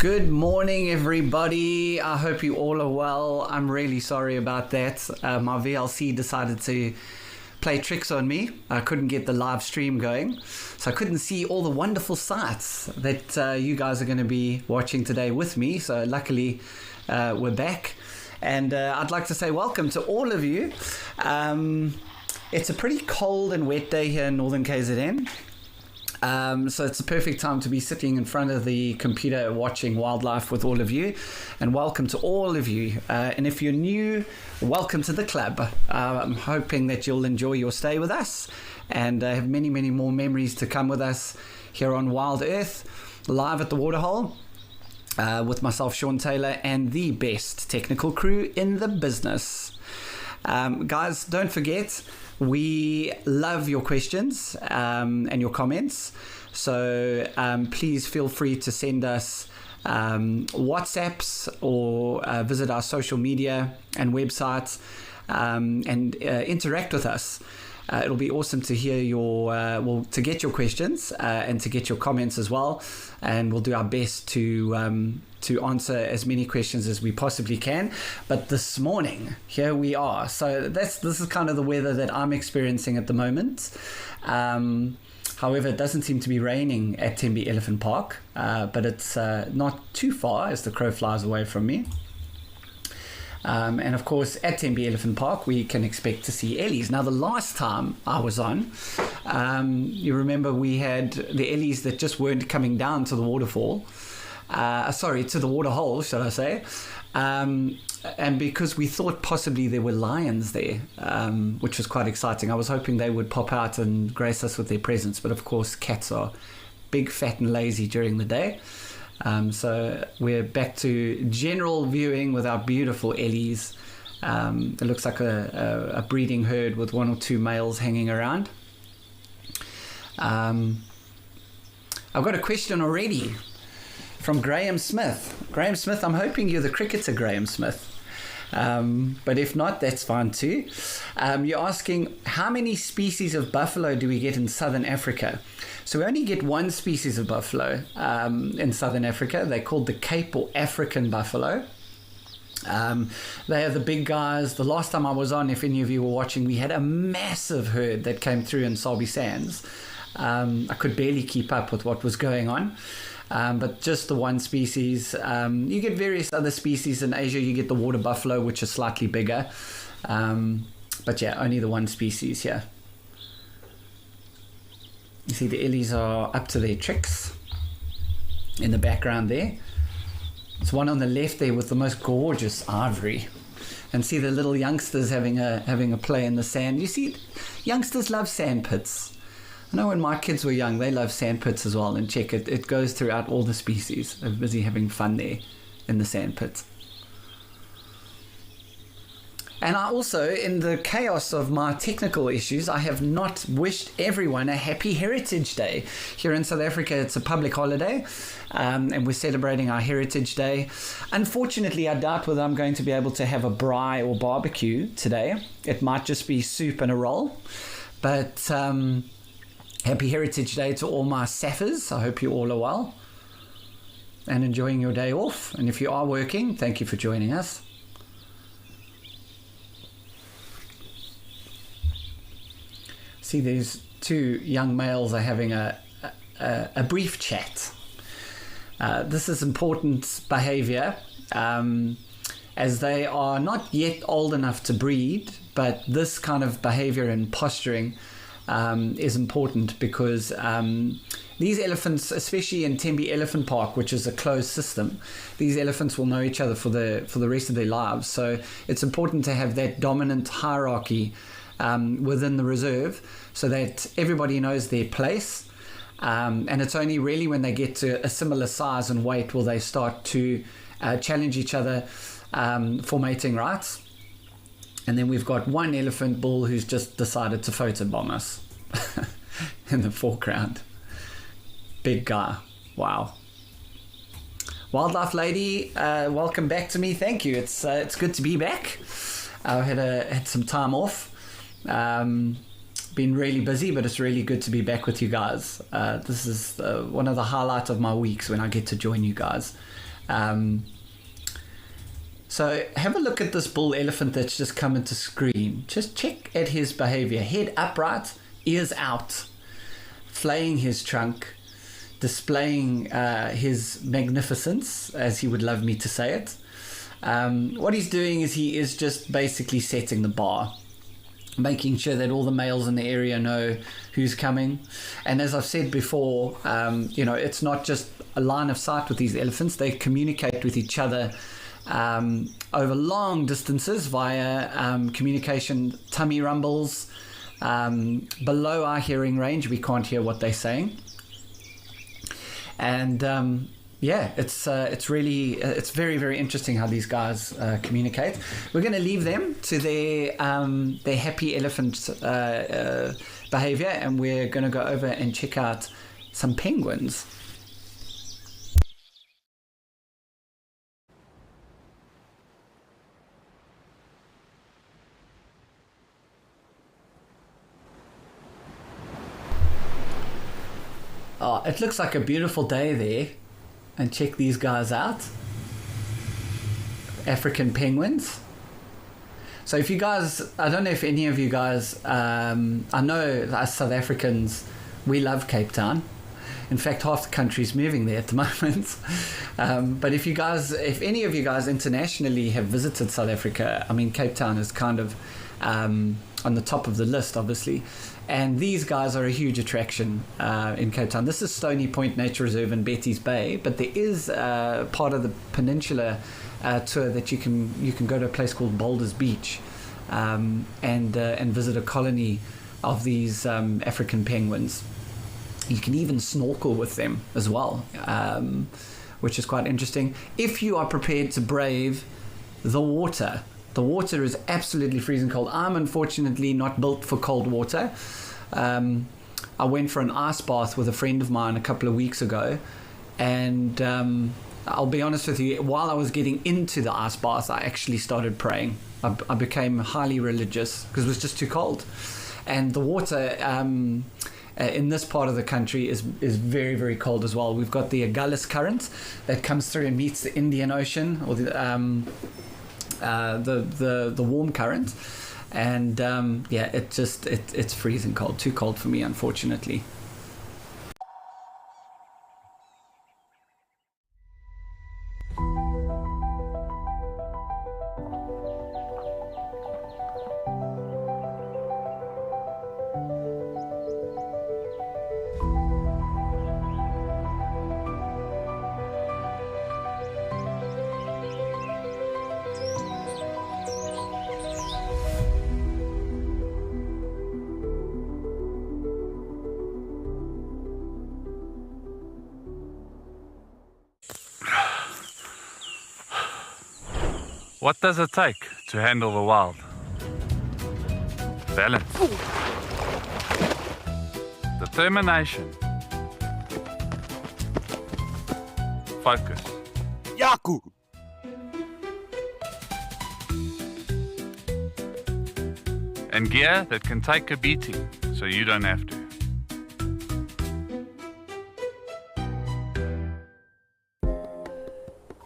Good morning, everybody. I hope you all are well. I'm really sorry about that. My VLC decided to play tricks on me. I couldn't get the live stream going, so I couldn't see all the wonderful sights that you guys are going to be watching today with me. So luckily, we're back. And I'd like to say welcome to all of you. It's a pretty cold and wet day here in Northern KZN. So it's the perfect time to be sitting in front of the computer watching wildlife with all of you, and welcome to all of you. And if you're new, welcome to the club. I'm hoping that you'll enjoy your stay with us and have many more memories to come with us here on Wild Earth, live at the Waterhole, with myself, Sean Taylor, and the best technical crew in the business. Guys, don't forget, we love your questions and your comments, so please feel free to send us WhatsApps or visit our social media and websites and interact with us. It'll be awesome to hear to get your questions and to get your comments as well, and we'll do our best to answer as many questions as we possibly can. But this morning, here we are. So this is kind of the weather that I'm experiencing at the moment. However, it doesn't seem to be raining at Tembe Elephant Park, but it's not too far as the crow flies away from me. And of course, at Tembe Elephant Park, we can expect to see ellies. Now, the last time I was on, you remember we had the ellies that just weren't coming down to the waterfall. To the waterhole, should I say. And because we thought possibly there were lions there, which was quite exciting. I was hoping they would pop out and grace us with their presence. But of course, cats are big, fat and lazy during the day. So we're back to general viewing with our beautiful ellies. It looks like a breeding herd with one or two males hanging around. I've got a question already from Graham Smith. Graham Smith, I'm hoping you're the cricketer, Graham Smith. But if not, that's fine too. You're asking, how many species of buffalo do we get in Southern Africa? So we only get one species of buffalo in Southern Africa. They're called the Cape or African buffalo. They are the big guys. The last time I was on, if any of you were watching, we had a massive herd that came through in Sabi Sands. I could barely keep up with what was going on. But just the one species. You get various other species in Asia. You get the water buffalo, which is slightly bigger. But yeah, only the one species here. You see the ellies are up to their tricks in the background there. There's one on the left there with the most gorgeous ivory. And see the little youngsters having a play in the sand. You see, youngsters love sand pits. I know when my kids were young, they loved sand pits as well. And check it, it goes throughout all the species. They're busy having fun there in the sand pits. And I also, in the chaos of my technical issues, I have not wished everyone a happy Heritage Day. Here in South Africa, it's a public holiday, and we're celebrating our Heritage Day. Unfortunately, I doubt whether I'm going to be able to have a braai or barbecue today. It might just be soup and a roll. But happy Heritage Day to all my Saffers. I hope you all are well and enjoying your day off. And if you are working, thank you for joining us. See, these two young males are having a brief chat. This is important behavior, as they are not yet old enough to breed, but this kind of behavior and posturing is important because these elephants, especially in Tembe Elephant Park, which is a closed system, these elephants will know each other for the rest of their lives. So it's important to have that dominant hierarchy within the reserve so that everybody knows their place. And it's only really when they get to a similar size and weight will they start to challenge each other for mating rights. And then we've got one elephant bull who's just decided to photobomb us in the foreground. Big guy. Wow. Wildlife lady, welcome back to me. Thank you. It's good to be back. I had some time off. Been really busy, but it's really good to be back with you guys. This is one of the highlights of my weeks when I get to join you guys So have a look at this bull elephant that's just come into screen. Just check at his behavior. Head upright, ears out, flaying his trunk, displaying his magnificence, as he would love me to say it. What he's doing is he is just basically setting the bar, making sure that all the males in the area know who's coming. And as I've said before, it's not just a line of sight with these elephants. They communicate with each other over long distances via communication, tummy rumbles. Below our hearing range, we can't hear what they're saying. And it's really very, very interesting how these guys communicate. We're going to leave them to their happy elephant behavior, and we're going to go over and check out some penguins. Oh, it looks like a beautiful day there. And check these guys out. African penguins. So if you guys, I don't know if any of you guys, I know us South Africans, we love Cape Town. In fact, half the country's moving there at the moment. But if any of you guys internationally have visited South Africa, I mean, Cape Town is kind of on the top of the list, obviously. And these guys are a huge attraction in Cape Town. This is Stony Point Nature Reserve in Betty's Bay, but there is part of the peninsula tour that you can go to a place called Boulders Beach and visit a colony of these African penguins. You can even snorkel with them as well, which is quite interesting. If you are prepared to brave the water. The water is absolutely freezing cold. I'm unfortunately not built for cold water. I went for an ice bath with a friend of mine a couple of weeks ago, and I'll be honest with you, while I was getting into the ice bath, I actually started praying. I became highly religious because it was just too cold. And the water in this part of the country is very, very cold as well. We've got the Agulhas current that comes through and meets the Indian Ocean, or the warm current, and it's freezing cold, too cold for me, unfortunately. What does it take to handle the wild? Balance. Determination. Focus. Yaku! And gear that can take a beating so you don't have to.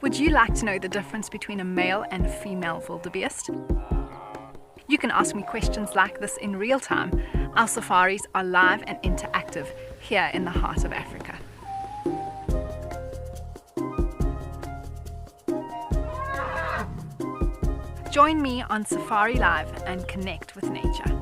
Would you like to know the difference between a male and female wildebeest? You can ask me questions like this in real time. Our safaris are live and interactive here in the heart of Africa. Join me on Safari Live and connect with nature.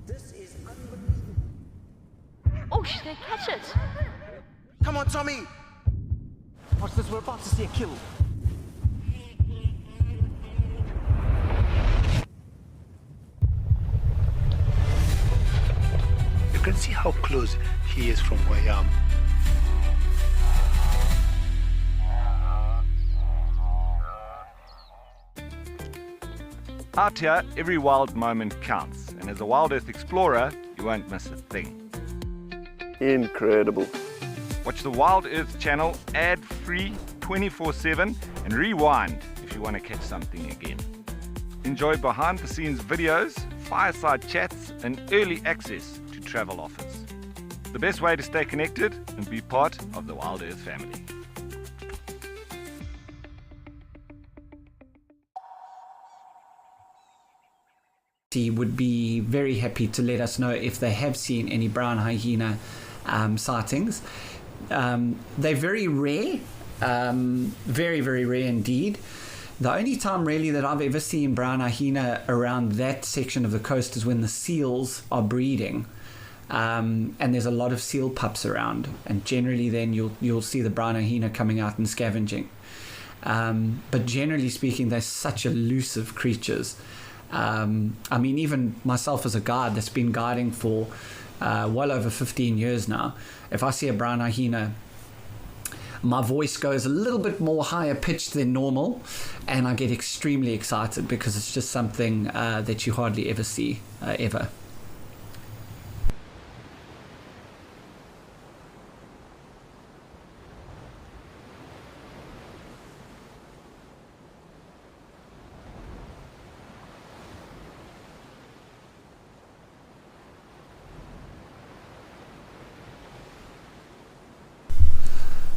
This is unbelievable. Oh, she's gonna catch it. Come on, Tommy. Watch this, we're about to see a kill. You can see how close he is from where I am. Out here, every wild moment counts, and as a Wild Earth explorer, you won't miss a thing. Incredible. Watch the Wild Earth channel ad-free 24/7 and rewind if you want to catch something again. enjoy behind-the-scenes videos, fireside chats, and early access to travel offers. The best way to stay connected and be part of the Wild Earth family. Would be very happy to let us know if they have seen any brown hyena sightings. They're very rare, very, very rare indeed. The only time really that I've ever seen brown hyena around that section of the coast is when the seals are breeding. And there's a lot of seal pups around, and generally then you'll see the brown hyena coming out and scavenging. But generally speaking, they're such elusive creatures. I mean, even myself as a guide that's been guiding for well over 15 years now, if I see a brown hyena, my voice goes a little bit more higher pitched than normal, and I get extremely excited because it's just something that you hardly ever see, ever.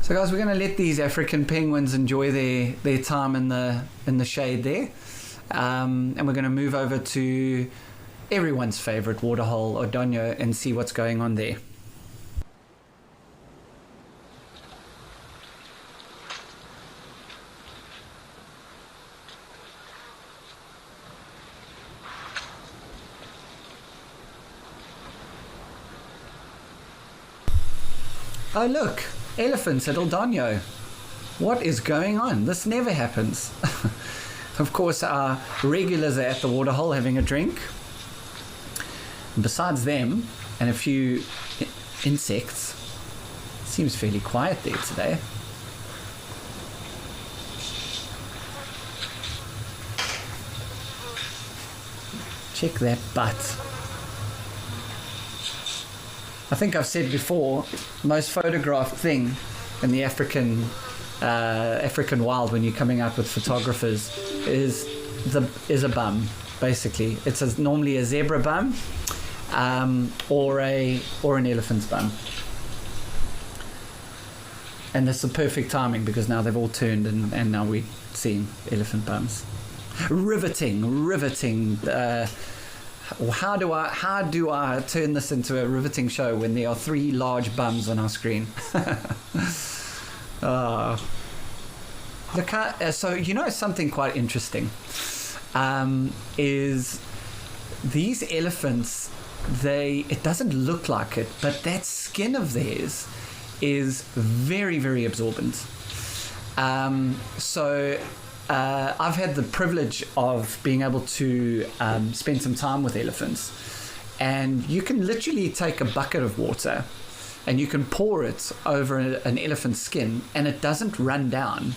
So guys, we're going to let these African penguins enjoy their time in the shade there, and we're going to move over to everyone's favorite waterhole, Odonyo, and see what's going on there. Oh look! Elephants at Odonyo. What is going on? This never happens. Of course, our regulars are at the waterhole having a drink. And besides them and a few insects, it seems fairly quiet there today. Check that butt. I think I've said before, most photographed thing in the African wild when you're coming out with photographers is a bum. Basically, it's normally a zebra bum or an elephant's bum, and that's the perfect timing because now they've all turned and now we're seeing elephant bums. Riveting. How do I turn this into a riveting show when there are 3 large bums on our screen? So you know something quite interesting is these elephants. It doesn't look like it, but that skin of theirs is very, very absorbent. I've had the privilege of being able to spend some time with elephants, and you can literally take a bucket of water and you can pour it over an elephant's skin and it doesn't run down.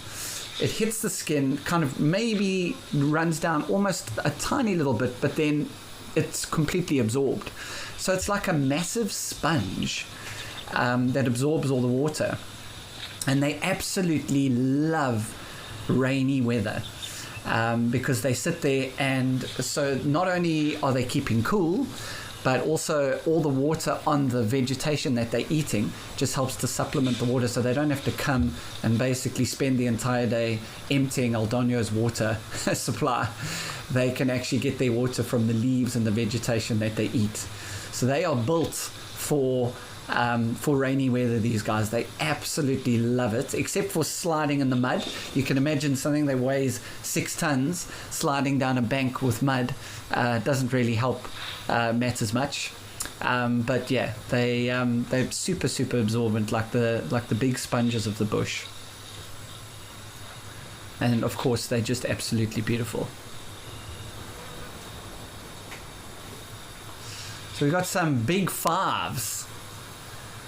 It hits the skin, kind of maybe runs down almost a tiny little bit, but then it's completely absorbed. So it's like a massive sponge that absorbs all the water, and they absolutely love rainy weather because they sit there, and so not only are they keeping cool, but also all the water on the vegetation that they're eating just helps to supplement the water, so they don't have to come and basically spend the entire day emptying Aldonio's water supply. They can actually get their water from the leaves and the vegetation that they eat. So they are built for rainy weather, these guys. They absolutely love it, except for sliding in the mud. You can imagine something that weighs 6 tons sliding down a bank with mud doesn't really help matters much. But yeah, they're super absorbent, like the big sponges of the bush. And of course, they're just absolutely beautiful. So we've got some big fives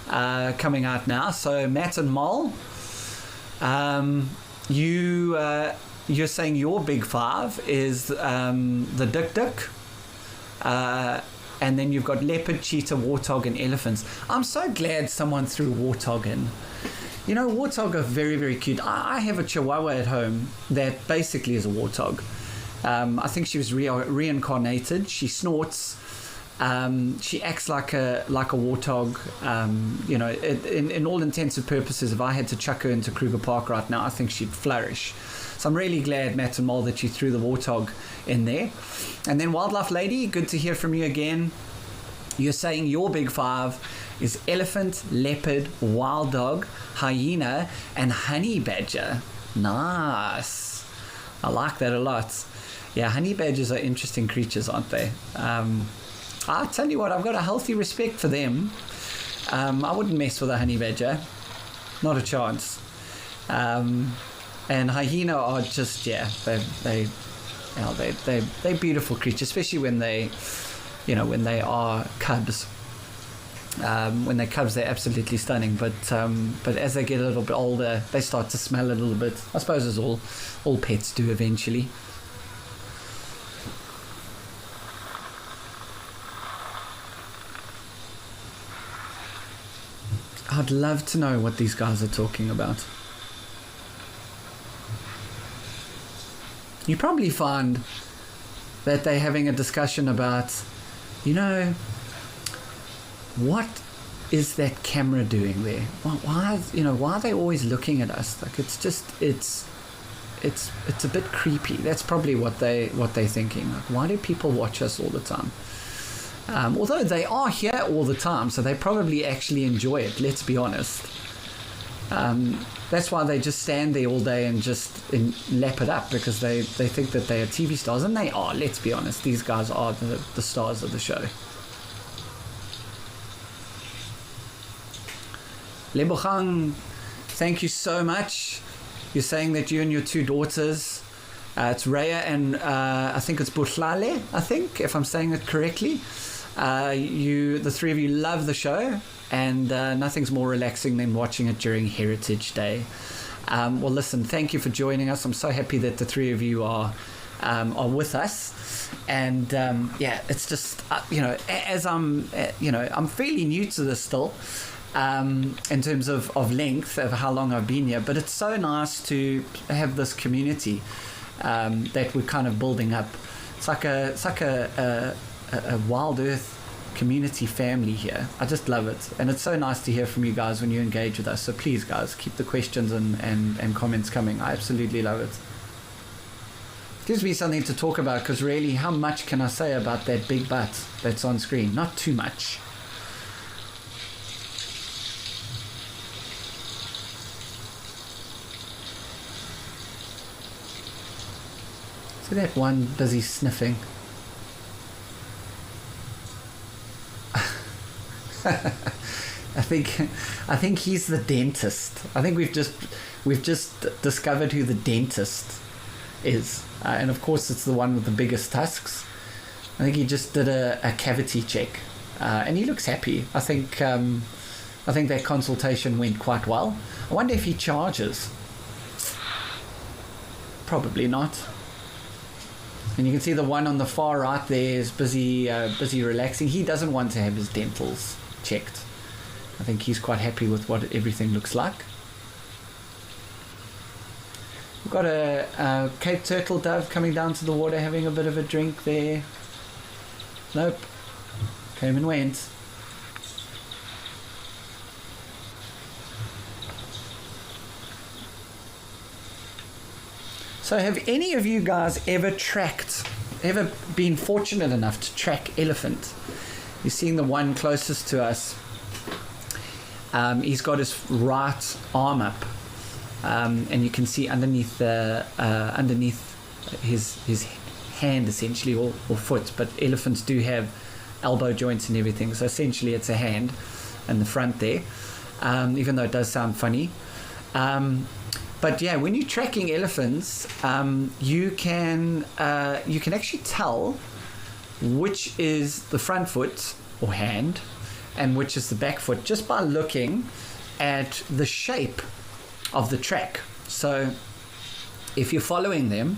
coming out now. So Matt and Mol, you're saying your big five is the dik-dik, and then you've got leopard, cheetah, warthog, and elephants. I'm so glad someone threw warthog in. You know, warthog are very, very cute. I have a chihuahua at home that basically is a warthog. I think she was reincarnated. She snorts. She acts like a warthog. In all intents and purposes, if I had to chuck her into Kruger Park right now, I think she'd flourish. So I'm really glad, Matt and Mole, that you threw the warthog in there. And then Wildlife Lady, good to hear from you again. You're saying your big five is elephant, leopard, wild dog, hyena, and honey badger. Nice. I like that a lot. Yeah, honey badgers are interesting creatures, aren't they? I tell you what, I've got a healthy respect for them. I wouldn't mess with a honey badger. Not a chance. And hyena are just, they're beautiful creatures, especially when they are cubs. When they're cubs, they're absolutely stunning. But as they get a little bit older, they start to smell a little bit. I suppose as all pets do eventually. I'd love to know what these guys are talking about. You probably find that they're having a discussion about, what is that camera doing there? Why are they always looking at us? Like it's a bit creepy. That's probably what they're thinking. Like, why do people watch us all the time? Although they are here all the time, so they probably actually enjoy it, let's be honest. That's why they just stand there all day and just lap it up, because they think that they are TV stars, and they are, let's be honest. These guys are the stars of the show. Lebogang, thank you so much. You're saying that you and your two daughters, it's Raya and I think it's Butlale, I think, if I'm saying it correctly. The three of you love the show, and nothing's more relaxing than watching it during Heritage Day. Well, listen, thank you for joining us. I'm so happy that the three of you are with us, and it's just as I'm fairly new to this still, in terms of length of how long I've been here, but it's so nice to have this community that we're kind of building up. It's like a Wild Earth community family here. I just love it, and it's so nice to hear from you guys when you engage with us. So please, guys, keep the questions and comments coming. I absolutely love it. Gives me something to talk about, because really, how much can I say about that big butt that's on screen? Not too much. So that one busy sniffing. I think he's the dentist. I think we've just discovered who the dentist is, and of course it's the one with the biggest tusks. I think he just did a cavity check, and he looks happy. I think that consultation went quite well. I wonder if he charges. Probably not. And you can see the one on the far right there is busy relaxing. He doesn't want to have his dentals checked. I think he's quite happy with what everything looks like. We've got a Cape turtle dove coming down to the water, having a bit of a drink there. Nope. Came and went. So have any of you guys ever been fortunate enough to track elephant? You're seeing the one closest to us. He's got his right arm up, and you can see underneath his hand, essentially, or foot. But elephants do have elbow joints and everything, so essentially it's a hand in the front there, even though it does sound funny. But yeah, when you're tracking elephants, you can actually tell which is the front foot or hand and which is the back foot just by looking at the shape of the track. So if you're following them,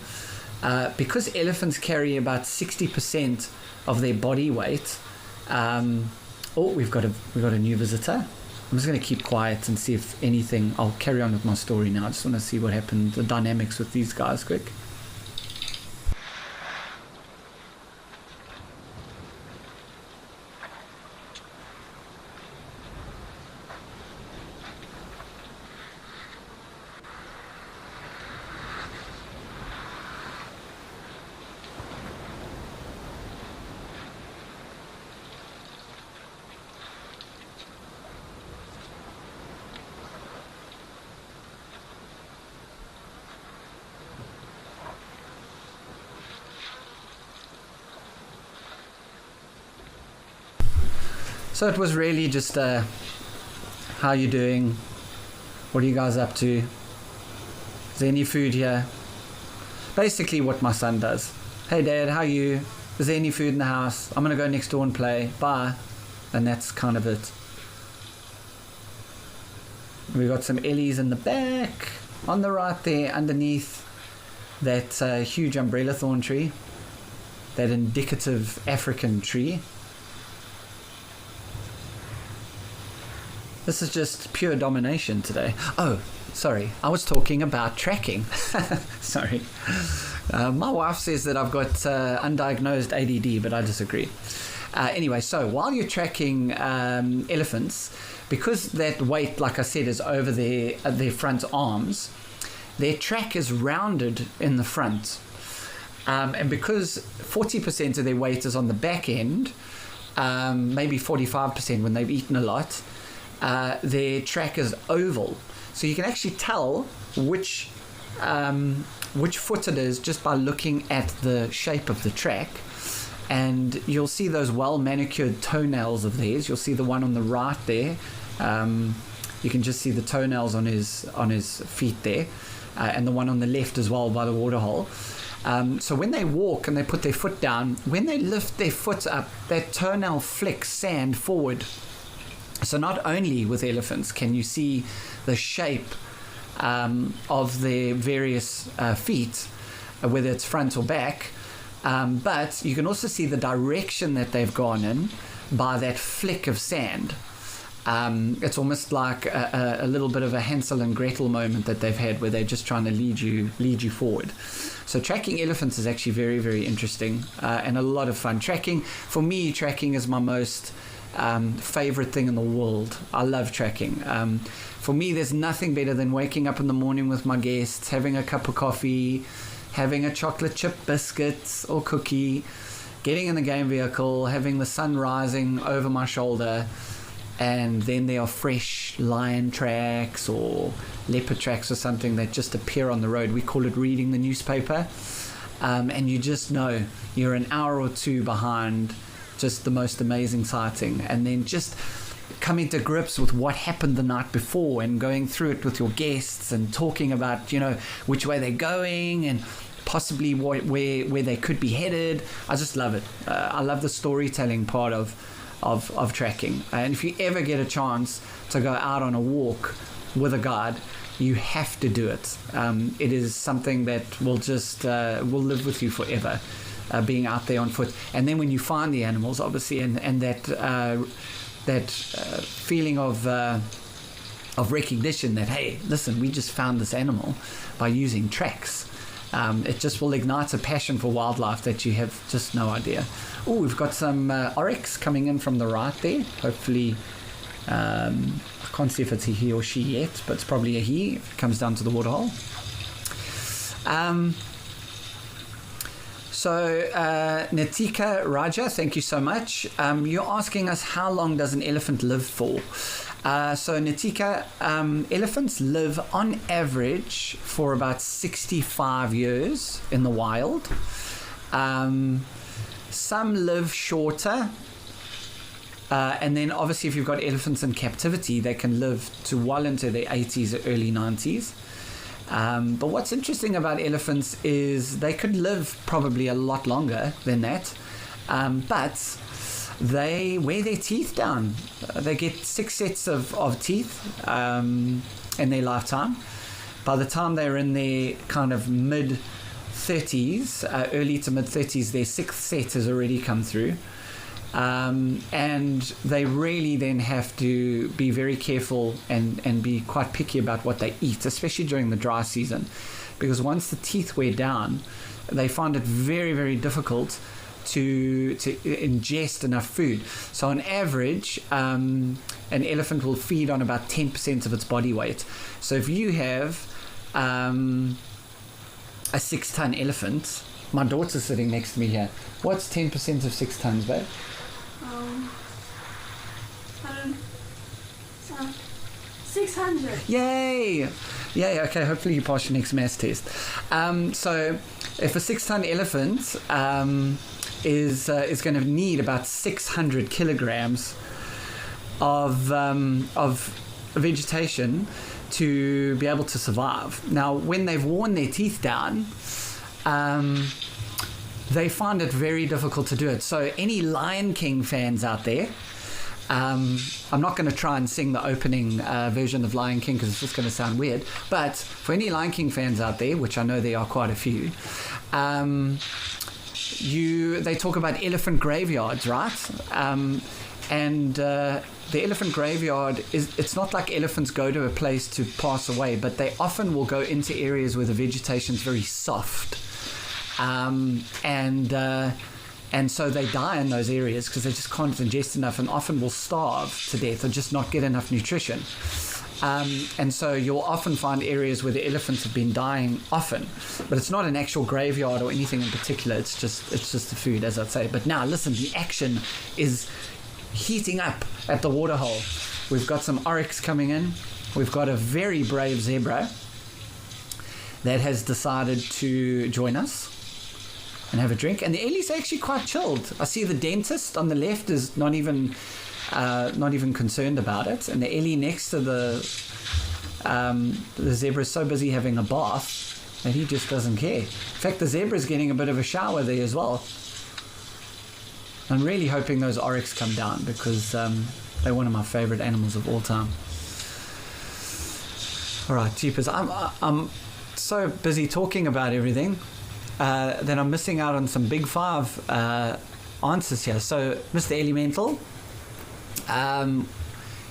because elephants carry about 60% of their body weight. We've got a new visitor. I'm just going to keep quiet and see if anything. I'll carry on with my story now. I just want to see what happened, the dynamics with these guys quick. So it was really just how you doing? What are you guys up to? Is there any food here? Basically what my son does. Hey Dad, how are you? Is there any food in the house? I'm gonna go next door and play. Bye. And that's kind of it. We've got some Ellies in the back. On the right there, underneath that huge umbrella thorn tree. That indicative African tree. This is just pure domination today. Oh, sorry. I was talking about tracking. Sorry. My wife says that I've got undiagnosed ADD, but I disagree. Anyway, so while you're tracking elephants, because that weight, like I said, is over their front arms, their track is rounded in the front. And because 40% of their weight is on the back end, maybe 45% when they've eaten a lot, their track is oval, so you can actually tell which foot it is just by looking at the shape of the track. And you'll see those well manicured toenails of theirs. You'll see the one on the right there. You can just see the toenails on his feet there, and the one on the left as well by the waterhole. So when they walk and they put their foot down, when they lift their foot up, that toenail flicks sand forward. So not only with elephants can you see the shape of their various feet, whether it's front or back, but you can also see the direction that they've gone in by that flick of sand. It's almost like a little bit of a Hansel and Gretel moment that they've had, where they're just trying to lead you forward. So tracking elephants is actually very, very interesting and a lot of fun. For me, tracking is my most favorite thing in the world. I love tracking. For me, there's nothing better than waking up in the morning with my guests, having a cup of coffee, having a chocolate chip biscuit or cookie, getting in the game vehicle, having the sun rising over my shoulder, and then there are fresh lion tracks or leopard tracks or something that just appear on the road. We call it reading the newspaper, and you just know you're an hour or two behind just the most amazing sighting, and then just coming to grips with what happened the night before and going through it with your guests and talking about, which way they're going and possibly where they could be headed. I just love it. I love the storytelling part of tracking. And if you ever get a chance to go out on a walk with a guide, you have to do it. It is something that will just will live with you forever. Being out there on foot, and then when you find the animals, obviously, and that feeling of recognition that, hey, listen, we just found this animal by using tracks. It just will ignite a passion for wildlife that you have just no idea. Oh, we've got some oryx coming in from the right there. Hopefully, I can't see if it's a he or she yet, but it's probably a he if it comes down to the waterhole. So, Natika Raja, thank you so much. You're asking us, how long does an elephant live for? So, Natika, elephants live on average for about 65 years in the wild. Some live shorter. And then, obviously, if you've got elephants in captivity, they can live to well into their 80s or early 90s. But what's interesting about elephants is they could live probably a lot longer than that, but they wear their teeth down. They get 6 sets of teeth in their lifetime. By the time they're in their kind of mid-30s, early to mid-30s, their 6th set has already come through. And they really then have to be very careful and be quite picky about what they eat, especially during the dry season, because once the teeth wear down, they find it very, very difficult to ingest enough food. So on average, an elephant will feed on about 10% of its body weight. So if you have a 6-ton elephant, my daughter's sitting next to me here. What's 10% of 6 tons, babe? 600. Yay! Okay, hopefully you pass your next maths test. So if a 6-ton elephant is going to need about 600 kilograms of vegetation to be able to survive. Now, when they've worn their teeth down, they find it very difficult to do it. So any Lion King fans out there, I'm not going to try and sing the opening version of Lion King because it's just going to sound weird, but for any Lion King fans out there, which I know there are quite a few, they talk about elephant graveyards, right? And the elephant graveyard it's not like elephants go to a place to pass away, but they often will go into areas where the vegetation is very soft. And so they die in those areas because they just can't ingest enough, and often will starve to death or just not get enough nutrition. And so you'll often find areas where the elephants have been dying often, but it's not an actual graveyard or anything in particular. It's just the food, as I'd say. But now listen, the action is heating up at the waterhole. We've got some oryx coming in. We've got a very brave zebra that has decided to join us and have a drink. And the Ellie's actually quite chilled. I see the dentist on the left is not even concerned about it, and the Ellie next to the zebra is so busy having a bath that he just doesn't care. In fact, the zebra is getting a bit of a shower there as well. I'm really hoping those oryx come down because they're one of my favorite animals of all time. All right, jeepers, I'm so busy talking about everything that I'm missing out on some big five answers here. So, Mr. Elemental,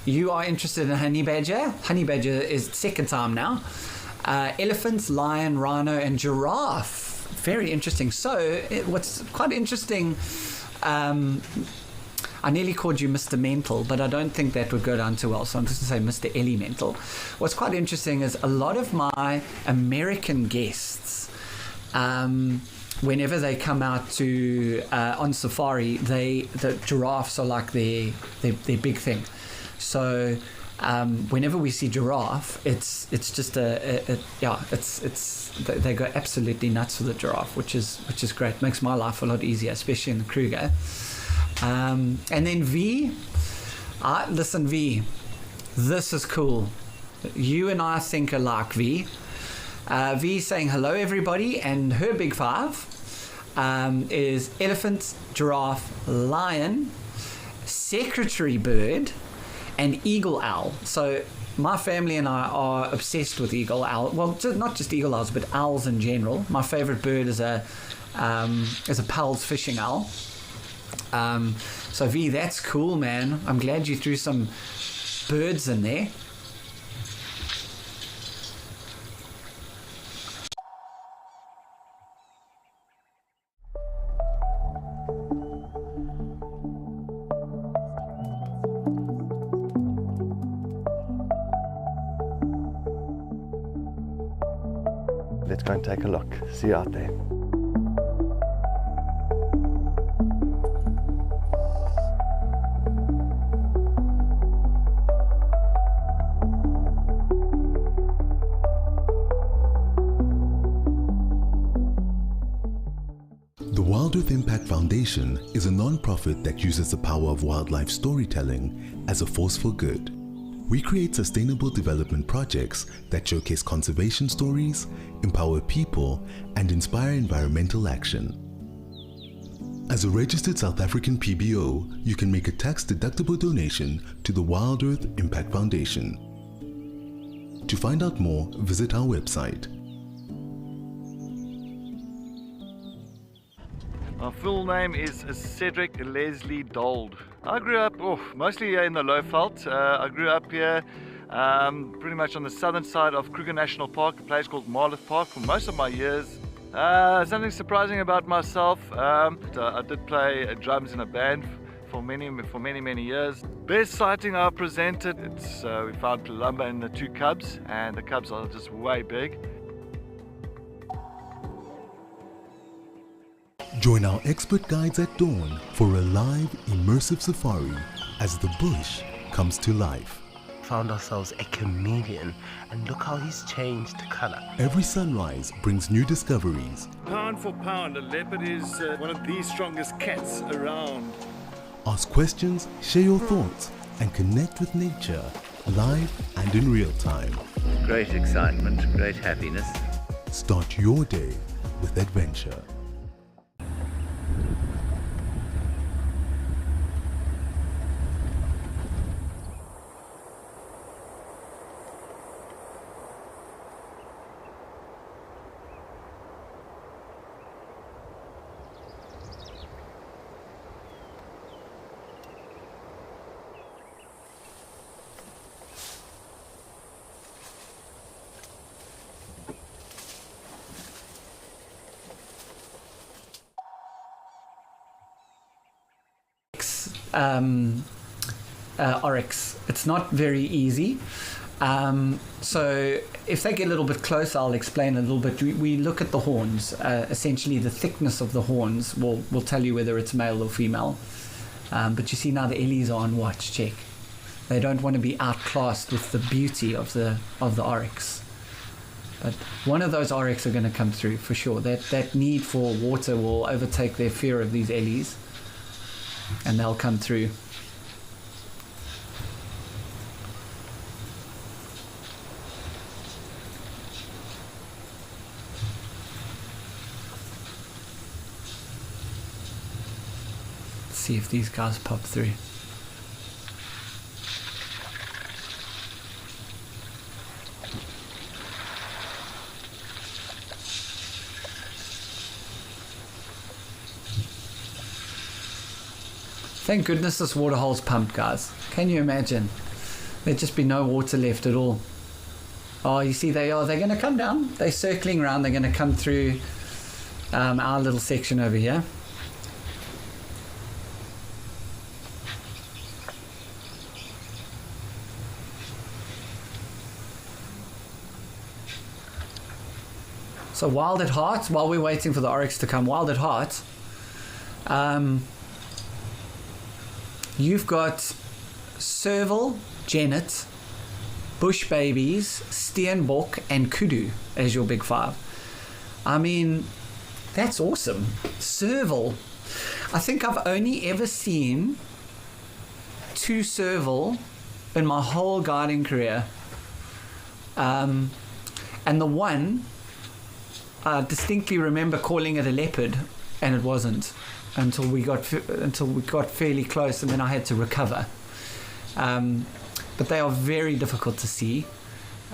you are interested in honey badger. Honey badger is second time now. Elephants, lion, rhino, and giraffe. Very interesting. So, what's quite interesting, I nearly called you Mr. Mental, but I don't think that would go down too well, so I'm just going to say Mr. Elemental. What's quite interesting is a lot of my American guests, whenever they come out to on safari, the giraffes are like their big thing. So whenever we see giraffe, it's just they go absolutely nuts for the giraffe, which is great. Makes my life a lot easier, especially in the Kruger. And then V, listen V, this is cool. You and I think alike, V. V saying hello everybody, and her big five is elephant, giraffe, lion, secretary bird, and eagle owl. So my family and I are obsessed with eagle owl. Well, not just eagle owls, but owls in general. My favorite bird is a Powell's fishing owl. So V, that's cool, man. I'm glad you threw some birds in there. Let's go and take a look. See you out there. The Wild Earth Impact Foundation is a non-profit that uses the power of wildlife storytelling as a force for good. We create sustainable development projects that showcase conservation stories, empower people, and inspire environmental action. As a registered South African PBO, you can make a tax-deductible donation to the Wild Earth Impact Foundation. To find out more, visit our website. My full name is Cedric Leslie Dold. I grew up mostly here in the Lowveld. I grew up here pretty much on the southern side of Kruger National Park, a place called Marloth Park, for most of my years. Something surprising about myself, I did play drums in a band for many years. Best sighting I presented, we found Palumba in the two cubs, and the cubs are just way big. Join our expert guides at dawn for a live, immersive safari as the bush comes to life. Found ourselves a chameleon, and look how he's changed color. Every sunrise brings new discoveries. Pound for pound, a leopard is one of the strongest cats around. Ask questions, share your thoughts, and connect with nature live and in real time. Great excitement, great happiness. Start your day with adventure. Oryx. It's not very easy. So if they get a little bit closer, I'll explain a little bit. We look at the horns. Essentially, the thickness of the horns will tell you whether it's male or female. But you see now the ellies are on watch. Check. They don't want to be outclassed with the beauty of the oryx. But one of those oryx are going to come through for sure. That need for water will overtake their fear of these ellies, and they'll come through. Let's see if these guys pop through. Thank goodness this waterhole's pumped, guys. Can you imagine? There'd just be no water left at all. Oh, you see, they're going to come down. They're circling around. They're going to come through our little section over here. So wild at heart, while we're waiting for the oryx to come, wild at heart, you've got serval, genet, bush babies, steenbok, and kudu as your big five. I mean, that's awesome. Serval. I think I've only ever seen 2 serval in my whole guiding career. And the one, I distinctly remember calling it a leopard, and it wasn't. Until we got fairly close, and then I had to recover. But they are very difficult to see.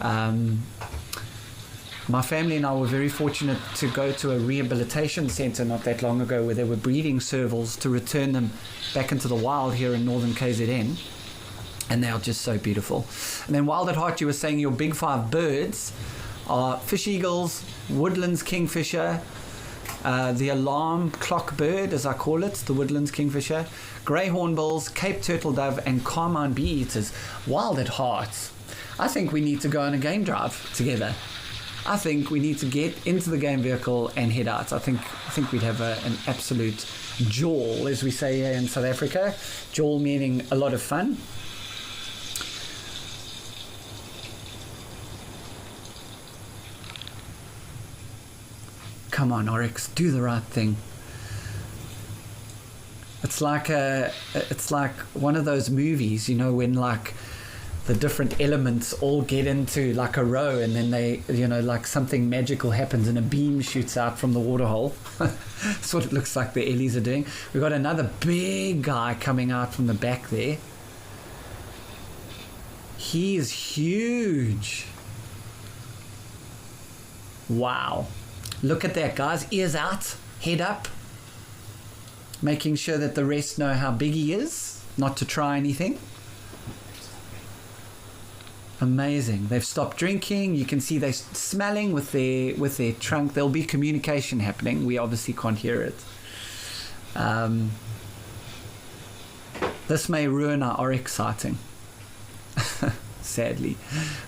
My family and I were very fortunate to go to a rehabilitation centre not that long ago where they were breeding servals to return them back into the wild here in northern KZN. And they are just so beautiful. And then wild at heart, you were saying your big 5 birds are fish eagles, woodlands kingfisher, the alarm clock bird, as I call it, the woodlands kingfisher, grey hornbills, Cape turtle dove, and carmine bee eaters. Wild at heart. I think we need to go on a game drive together. I think we need to get into the game vehicle and head out. I think we'd have an absolute jawl, as we say here in South Africa. Jawl meaning a lot of fun. Come on, Oryx, do the right thing. It's like one of those movies, you know, when like the different elements all get into like a row, and then they, you know, like something magical happens and a beam shoots out from the waterhole. That's what it looks like the ellies are doing. We've got another big guy coming out from the back there. He is huge. Wow. Look at that, guys. Ears out, head up. Making sure that the rest know how big he is, not to try anything. Amazing. They've stopped drinking. You can see they're smelling with their trunk. There'll be communication happening. We obviously can't hear it. This may ruin our oryx sighting. Sadly.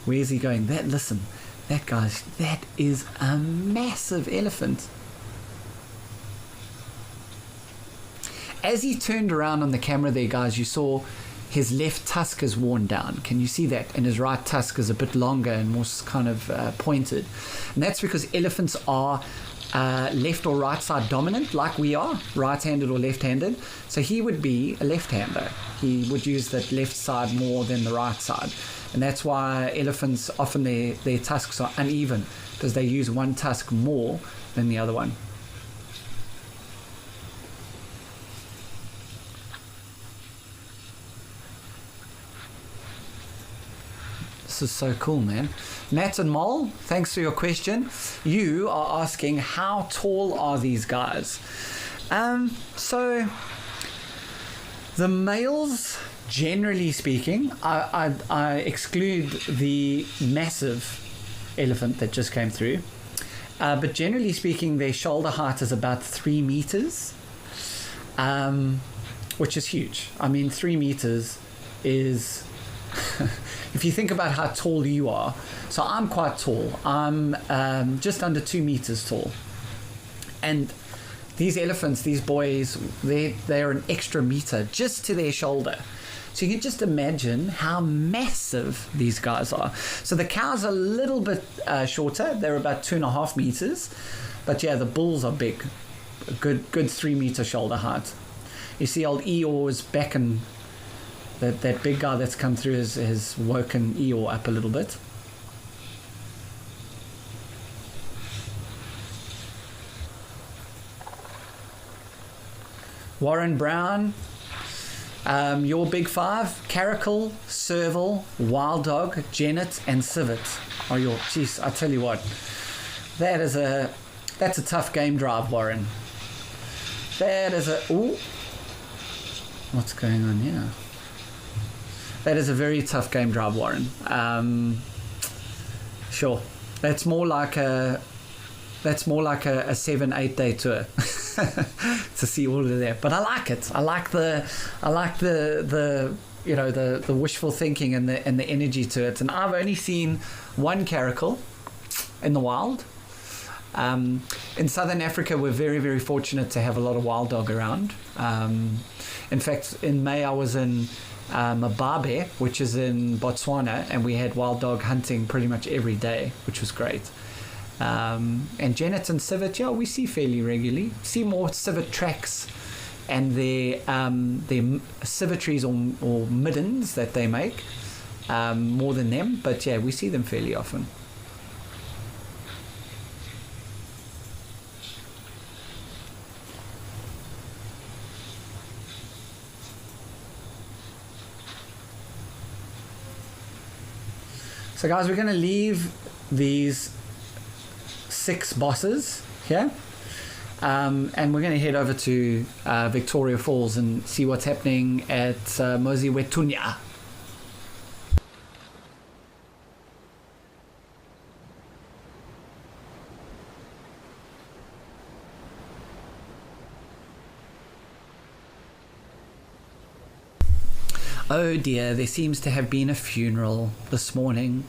Where's he going? Listen. That is a massive elephant. As he turned around on the camera there, guys, you saw his left tusk is worn down. Can you see that? And his right tusk is a bit longer and more kind of pointed. And that's because elephants are left or right side dominant, like we are, right-handed or left-handed. So he would be a left-hander. He would use that left side more than the right side. And that's why elephants, often their tusks are uneven, because they use one tusk more than the other one. This is so cool, man. Matt and Mol, thanks for your question. You are asking, how tall are these guys? So the males, generally speaking, I exclude the massive elephant that just came through, but generally speaking, their shoulder height is about 3 meters, which is huge. I mean, 3 meters is if you think about how tall you are. So I'm quite tall. I'm just under 2 meters tall. And these elephants, these boys, they're an extra meter just to their shoulder. So you can just imagine how massive these guys are. So the cows are a little bit shorter. They're about 2.5 meters. But yeah, the bulls are big. A good 3 meter shoulder height. You see old Eeyore's back, and that big guy that's come through has woken Eeyore up a little bit. Warren Brown, your big five: Caracal, Serval, Wild Dog, Janet, and Civet are your. Jeez, I tell you what, that's a tough game drive, Warren. That is a. Ooh, what's going on here? That is a very tough game drive, Warren. Sure, that's more like a 7-8 day tour to see all of that. But I like it. I like the wishful thinking and the energy to it. And I've only seen one caracal in the wild. In Southern Africa, we're very, very fortunate to have a lot of wild dog around. In fact, in May I was in Mababe, which is in Botswana, and we had wild dog hunting pretty much every day, which was great. And Janet and Civet, yeah, we see fairly regularly. See more civet tracks and their civetries or middens that they make, more than them. But yeah, we see them fairly often. So guys, we're going to leave these 6 bosses here, and we're going to head over to Victoria Falls and see what's happening at Moziwetunya. Oh dear, there seems to have been a funeral this morning.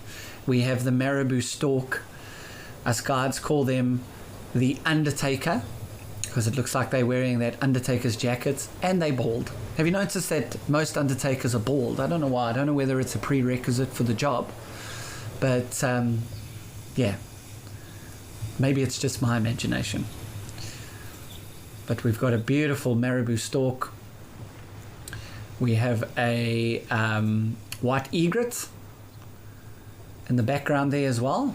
We have the marabou stork. Us guides call them the Undertaker, because it looks like they're wearing that Undertaker's jacket, and they bald. Have you noticed that most Undertakers are bald? I don't know why. I don't know whether it's a prerequisite for the job. But, yeah. Maybe it's just my imagination. But we've got a beautiful marabou stork. We have a white egret in the background there as well.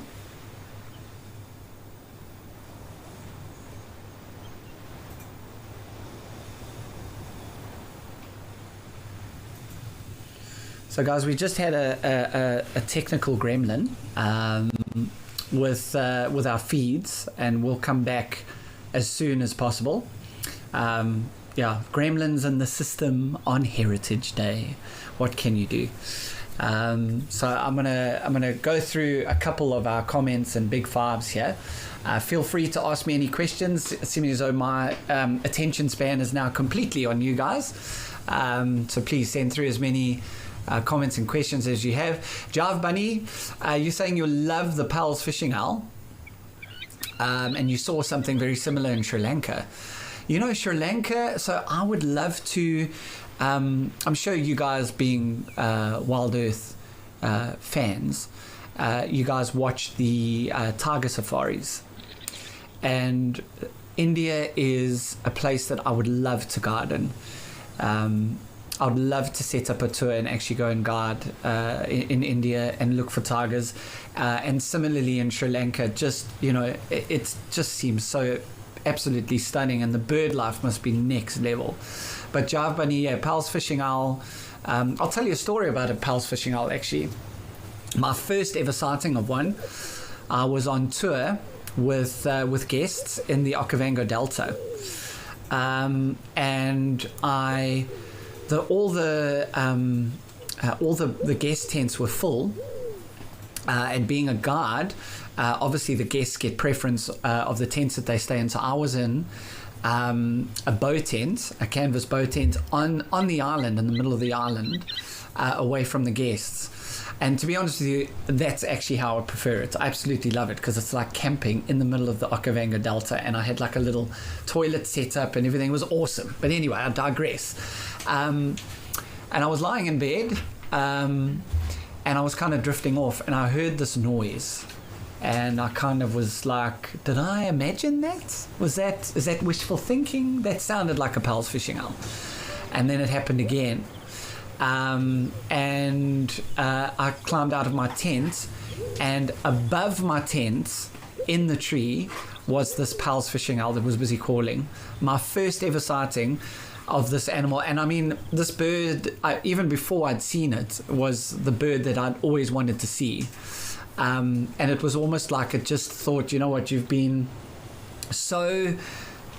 So guys, we just had a technical gremlin with our feeds, and we'll come back as soon as possible. Yeah, gremlins in the system on Heritage Day. What can you do? So I'm gonna go through a couple of our comments and big fives here. Feel free to ask me any questions, assuming as though my attention span is now completely on you guys. So please send through as many comments and questions as you have. Jav Bunny, you're saying you love the Powell's fishing owl, and you saw something very similar in Sri Lanka. You know, Sri Lanka, so I would love to, I'm sure you guys being Wild Earth fans, you guys watch the tiger safaris. and India is a place that I would love to guide in. I would love to set up a tour and actually go and guide in India and look for tigers, and similarly in Sri Lanka. Just, you know, it just seems so absolutely stunning, and the bird life must be next level. But Jive Bunny, yeah, Pal's fishing owl. I'll tell you a story about a Pal's fishing owl actually. My first ever sighting of one, I was on tour with guests in the Okavango Delta, and all the guest tents were full, and being a guide, obviously the guests get preference of the tents that they stay in. So I was in a bow tent, a canvas bow tent on the island, in the middle of the island, away from the guests. And to be honest with you, that's actually how I prefer it. I absolutely love it because it's like camping in the middle of the Okavango Delta, and I had like a little toilet set up and everything was awesome. But anyway, I digress. And I was lying in bed, and I was kind of drifting off, and I heard this noise, and I kind of was like, did I imagine that? Is that wishful thinking? That sounded like a Pal's fishing owl. And then it happened again. I climbed out of my tent, and above my tent in the tree was this Pal's fishing owl that was busy calling. My first ever sighting of this animal. And I mean, this bird, even before I'd seen it, was the bird that I'd always wanted to see. And it was almost like it just thought, you know what, you've been so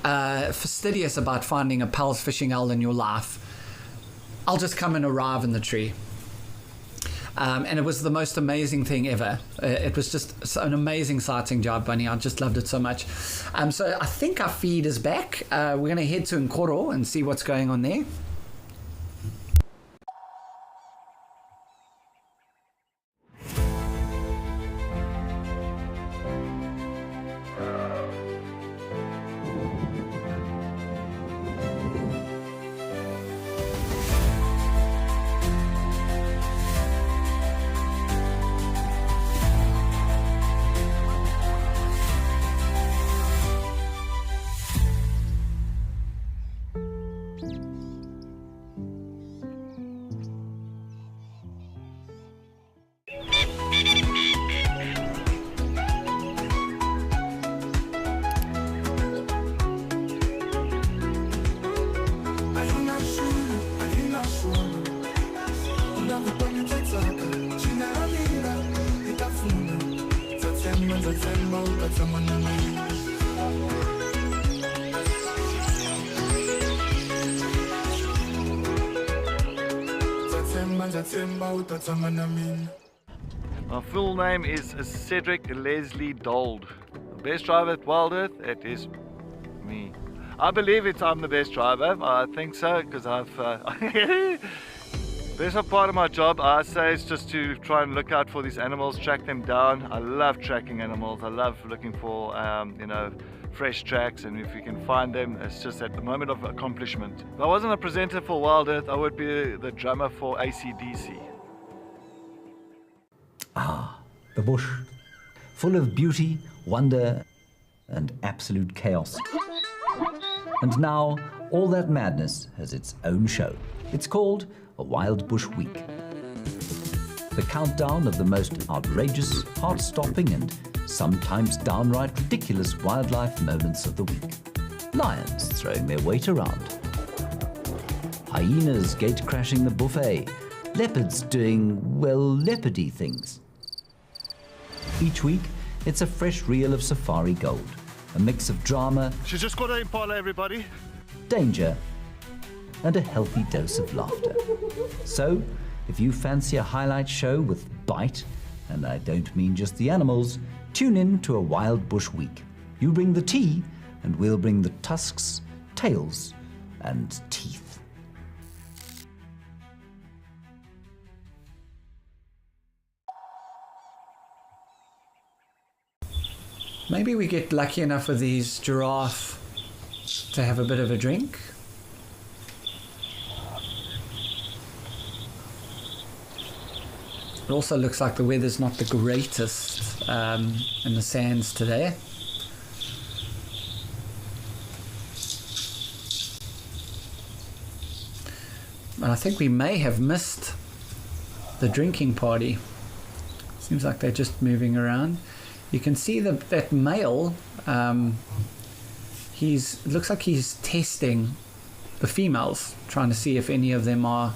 fastidious about finding a Pal's fishing owl in your life, I'll just come and arrive in the tree. And it was the most amazing thing ever. It was just an amazing sighting, Jive Bunny. I just loved it so much. So I think our feed is back. We're going to head to Nkoro and see what's going on there. My full name is Cedric Leslie Dold. The best driver at Wild Earth, it is me. I believe I'm the best driver. I think so, because I've... Best part of my job, I say, is just to try and look out for these animals, track them down. I love tracking animals. I love looking for, fresh tracks, and if you can find them, it's just at the moment of accomplishment. If I wasn't a presenter for Wild Earth, I would be the drummer for AC/DC. Ah, the bush, full of beauty, wonder, and absolute chaos. And now, all that madness has its own show. It's called a Wild Bush Week. The countdown of the most outrageous, heart-stopping, and sometimes downright ridiculous wildlife moments of the week. Lions throwing their weight around. Hyenas gate-crashing the buffet. Leopards doing, well, leopardy things. Each week, it's a fresh reel of safari gold. A mix of drama... She's just got an impala, everybody. ...danger, and a healthy dose of laughter. So, if you fancy a highlight show with bite, and I don't mean just the animals, tune in to a Wild Bush Week. You bring the tea, and we'll bring the tusks, tails, and teeth. Maybe we get lucky enough with these giraffe to have a bit of a drink. It also looks like the weather's not the greatest in the sands today. I think we may have missed the drinking party. Seems like they're just moving around. You can see that male, it looks like he's testing the females, trying to see if any of them are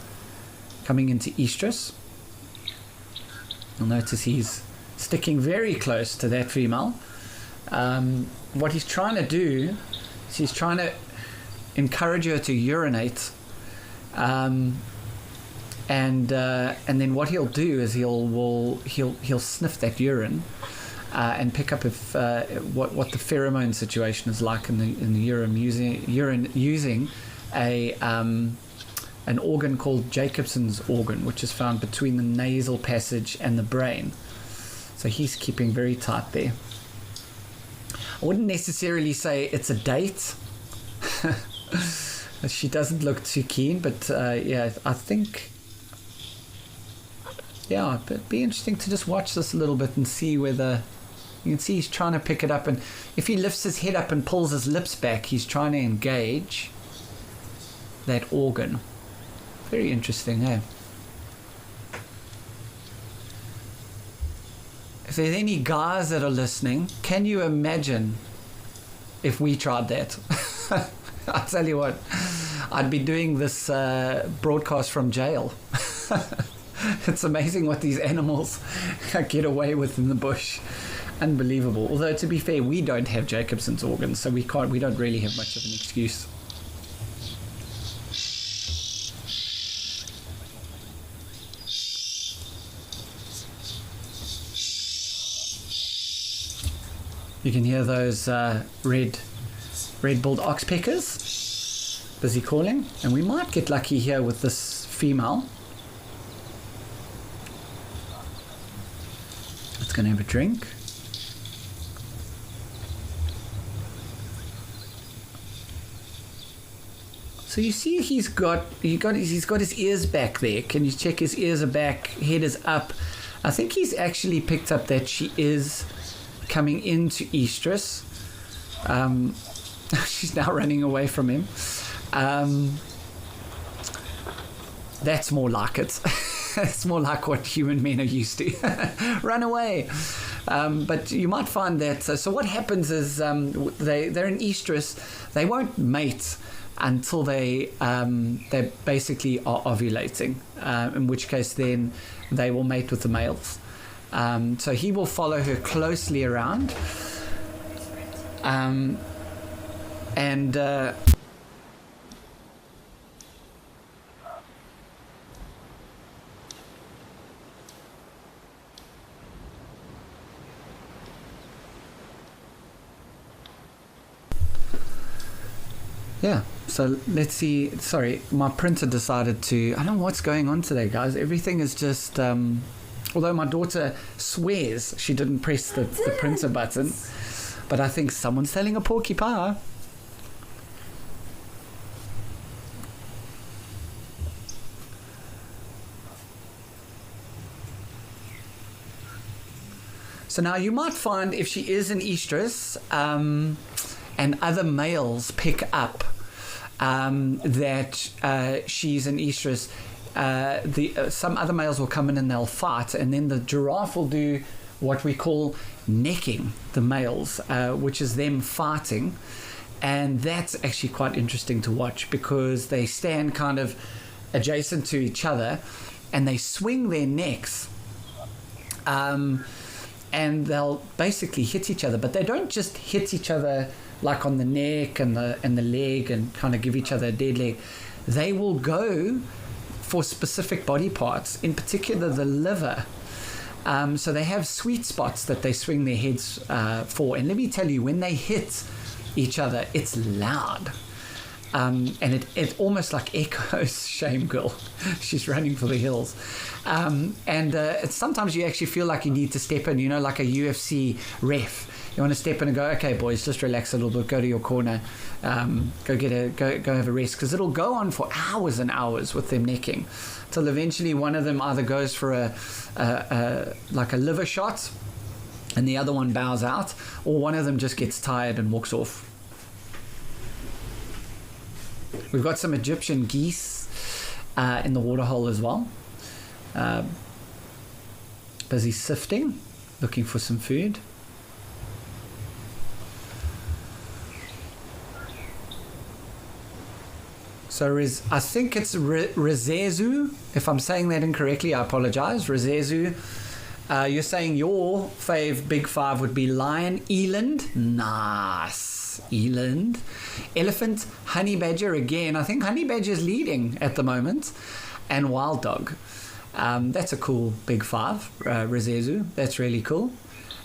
coming into estrus. You'll notice he's sticking very close to that female. What he's trying to do is he's trying to encourage her to urinate, and then what he'll do is he'll sniff that urine and pick up if what the pheromone situation is like in the urine using an organ called Jacobson's organ, which is found between the nasal passage and the brain. So he's keeping very tight there. I wouldn't necessarily say it's a date. She doesn't look too keen, but yeah, I think, yeah, it'd be interesting to just watch this a little bit and see whether, you can see he's trying to pick it up, and if he lifts his head up and pulls his lips back, he's trying to engage that organ. Very interesting, eh? If there's any guys that are listening, can you imagine if we tried that? I'll tell you what, I'd be doing this broadcast from jail. It's amazing what these animals get away with in the bush. Unbelievable. Although, to be fair, we don't have Jacobson's organs, so we don't really have much of an excuse. You can hear those red-billed oxpeckers busy calling, and we might get lucky here with this female. It's going to have a drink. So you see he's got his ears back there. Can you check his ears are back, head is up. I think he's actually picked up that she is coming into estrus. She's now running away from him. That's more like it. It's more like what human men are used to. Run away. But you might find that, so what happens is they're in estrus. They won't mate until they basically are ovulating, in which case then they will mate with the males. So he will follow her closely around, and yeah, so let's see. Sorry, my printer decided to, I don't know what's going on today, guys. Everything is just, although my daughter swears she didn't press the printer button, but I think someone's selling a porcupine. So now you might find if she is in estrus, and other males pick up that she's in estrus, some other males will come in and they'll fight, and then the giraffe will do what we call necking the males, which is them fighting. And that's actually quite interesting to watch, because they stand kind of adjacent to each other and they swing their necks, and they'll basically hit each other, but they don't just hit each other like on the neck and the leg and kind of give each other a dead leg. They will go for specific body parts, in particular the liver. So they have sweet spots that they swing their heads for. And let me tell you, when they hit each other, it's loud. And it almost like echoes Shame Girl. She's running for the hills. It's sometimes you actually feel like you need to step in, like a UFC ref. You want to step in and go, okay, boys, just relax a little bit, go to your corner, go have a rest, because it'll go on for hours and hours with them necking, till eventually one of them either goes for a liver shot, and the other one bows out, or one of them just gets tired and walks off. We've got some Egyptian geese in the waterhole as well. Busy sifting, looking for some food. So I think it's Rezezu. If I'm saying that incorrectly, I apologize. Rezezu. You're saying your fave big five would be lion, eland. Nice. Eland. Elephant, honey badger again. I think honey badger is leading at the moment. And wild dog. That's a cool big five. Rezezu. That's really cool.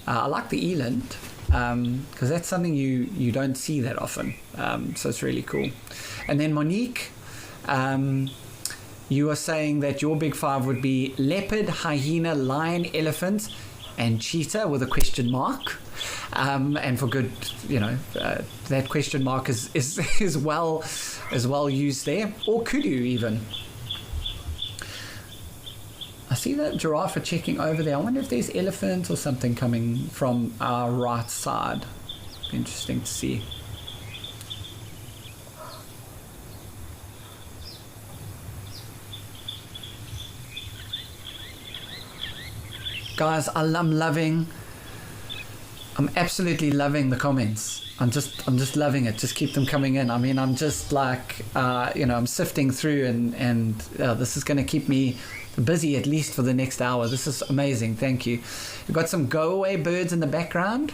I like the eland. Because that's something you don't see that often. So it's really cool. And then Monique, you are saying that your big five would be leopard, hyena, lion, elephant, and cheetah with a question mark. And for good, that question mark is well used there. Or kudu even. I see that giraffe are checking over there. I wonder if there's elephant or something coming from our right side. Interesting to see. Guys, I'm absolutely loving the comments. I'm just loving it. Just keep them coming in. I mean, I'm just like, I'm sifting through and this is going to keep me busy at least for the next hour. This is amazing. Thank you. We've got some go-away birds in the background,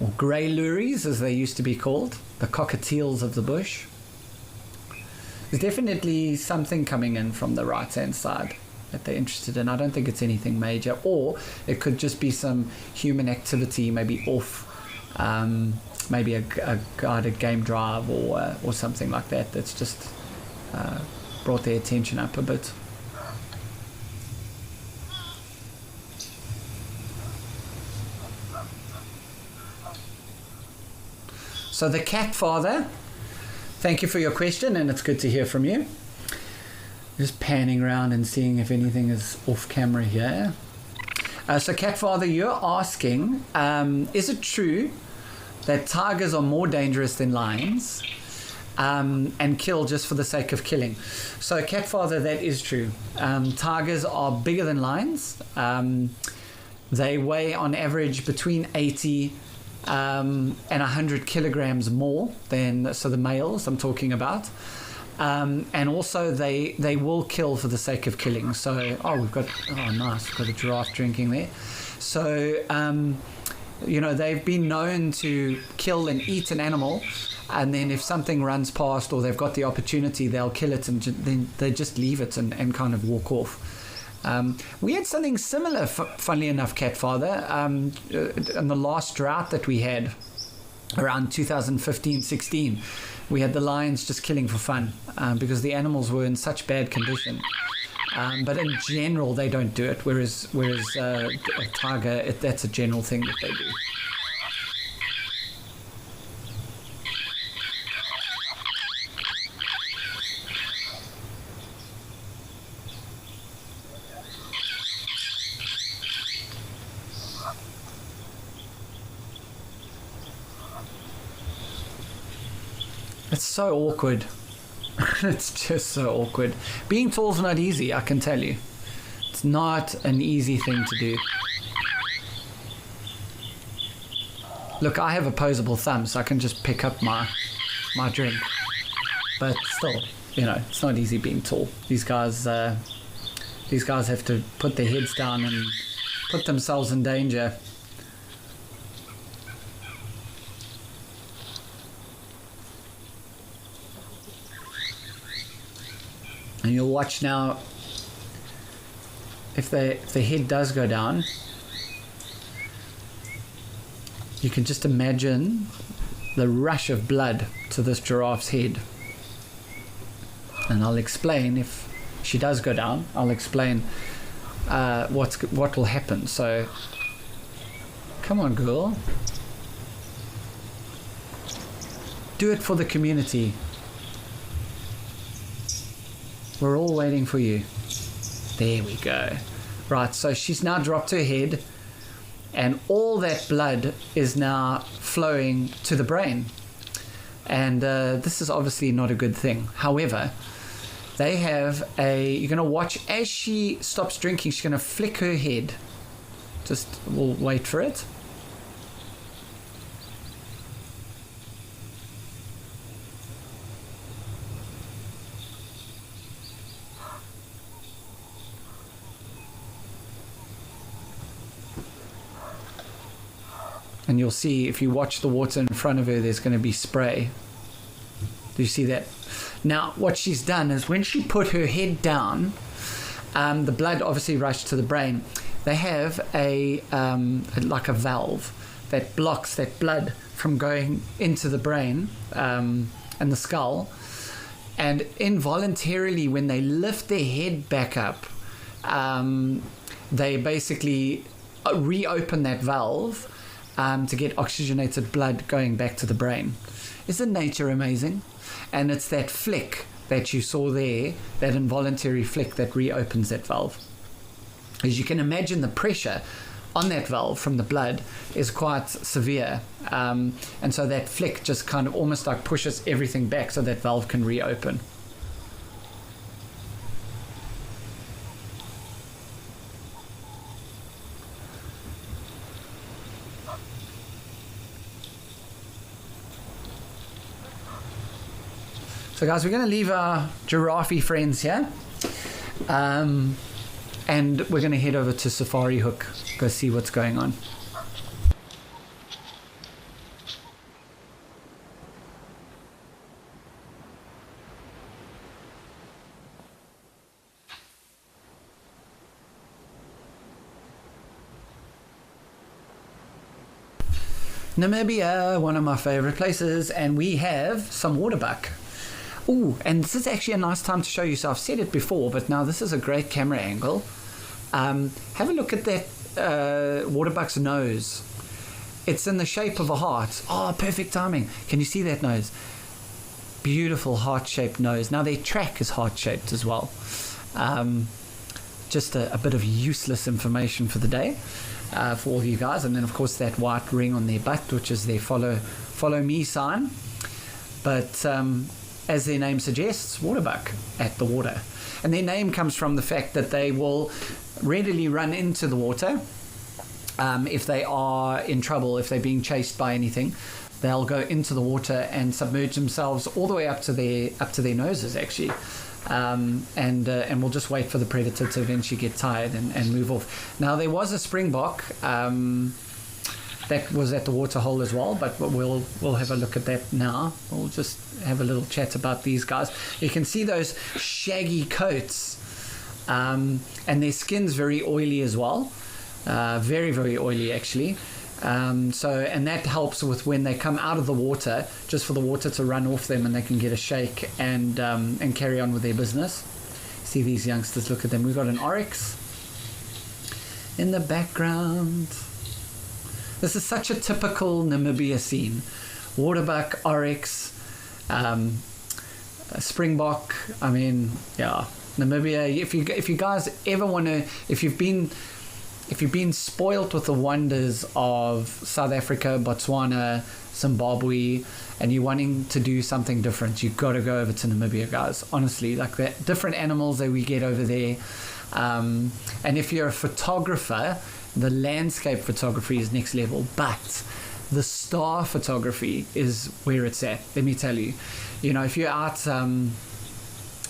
or grey lories as they used to be called, the cockatiels of the bush. There's definitely something coming in from the right hand side that they're interested in. I don't think it's anything major, or it could just be some human activity, maybe off maybe a guided game drive or something like that that's just brought their attention up a bit. So the cat father, thank you for your question, and it's good to hear from you. Just panning around and seeing if anything is off camera here. So cat father, you're asking, is it true that tigers are more dangerous than lions? And kill just for the sake of killing. So cat father, that is true. Tigers are bigger than lions. They weigh on average between 80 and 100 kilograms more than, so the males I'm talking about. And also they will kill for the sake of killing. So, nice, we've got a giraffe drinking there. So, they've been known to kill and eat an animal, and then if something runs past or they've got the opportunity, they'll kill it and then they just leave it and kind of walk off. We had something similar, funnily enough, cat father, in the last drought that we had around 2015-16. We had the lions just killing for fun because the animals were in such bad condition. But in general, they don't do it, whereas a tiger, that's a general thing that they do. It's so awkward. It's just so awkward. Being tall is not easy, I can tell you. It's not an easy thing to do. Look, I have opposable thumbs, so I can just pick up my drink. But still, it's not easy being tall. These guys have to put their heads down and put themselves in danger. And you'll watch now, if the head does go down, you can just imagine the rush of blood to this giraffe's head. And I'll explain, if she does go down, I'll explain what will happen. So, come on, girl. Do it for the community. We're all waiting for you. There we go. Right, so she's now dropped her head, and all that blood is now flowing to the brain. And this is obviously not a good thing. However, They have you're going to watch as she stops drinking, she's going to flick her head. We'll wait for it. And you'll see if you watch the water in front of her, there's going to be spray. Do you see that? Now, what she's done is when she put her head down, the blood obviously rushed to the brain. They have like a valve that blocks that blood from going into the brain and the skull. And involuntarily, when they lift their head back up, they basically reopen that valve to get oxygenated blood going back to the brain. Isn't nature amazing? And it's that flick that you saw there, that involuntary flick that reopens that valve. As you can imagine, the pressure on that valve from the blood is quite severe. And so that flick just kind of almost like pushes everything back so that valve can reopen. So guys, we're going to leave our giraffe friends here. And we're going to head over to Safari Hook, go see what's going on. Namibia, one of my favorite places, and we have some waterbuck. Ooh, and this is actually a nice time to show you. So I've said it before, but now this is a great camera angle. Have a look at that waterbuck's nose. It's in the shape of a heart. Oh, perfect timing. Can you see that nose? Beautiful heart-shaped nose. Now their track is heart-shaped as well. Just a bit of useless information for the day for all you guys. And then, of course, that white ring on their butt, which is their follow me sign. But as their name suggests, waterbuck at the water. And their name comes from the fact that they will readily run into the water if they are in trouble, if they're being chased by anything. They'll go into the water and submerge themselves all the way up to their noses, actually. And we'll just wait for the predator to eventually get tired and move off. Now, there was a springbok that was at the waterhole as well, but we'll have a look at that now. We'll just have a little chat about these guys. You can see those shaggy coats, and their skin's very oily as well. Very, very oily, actually. And that helps with when they come out of the water, just for the water to run off them and they can get a shake and carry on with their business. See these youngsters, look at them. We've got an oryx in the background. This is such a typical Namibia scene. Waterbuck, oryx, springbok. I mean, yeah, Namibia. If you guys ever want to, if you've been spoilt with the wonders of South Africa, Botswana, Zimbabwe, and you're wanting to do something different, you've got to go over to Namibia, guys. Honestly, like the different animals that we get over there. And if you're a photographer, the landscape photography is next level, but the star photography is where it's at. Let me tell you, if you're out in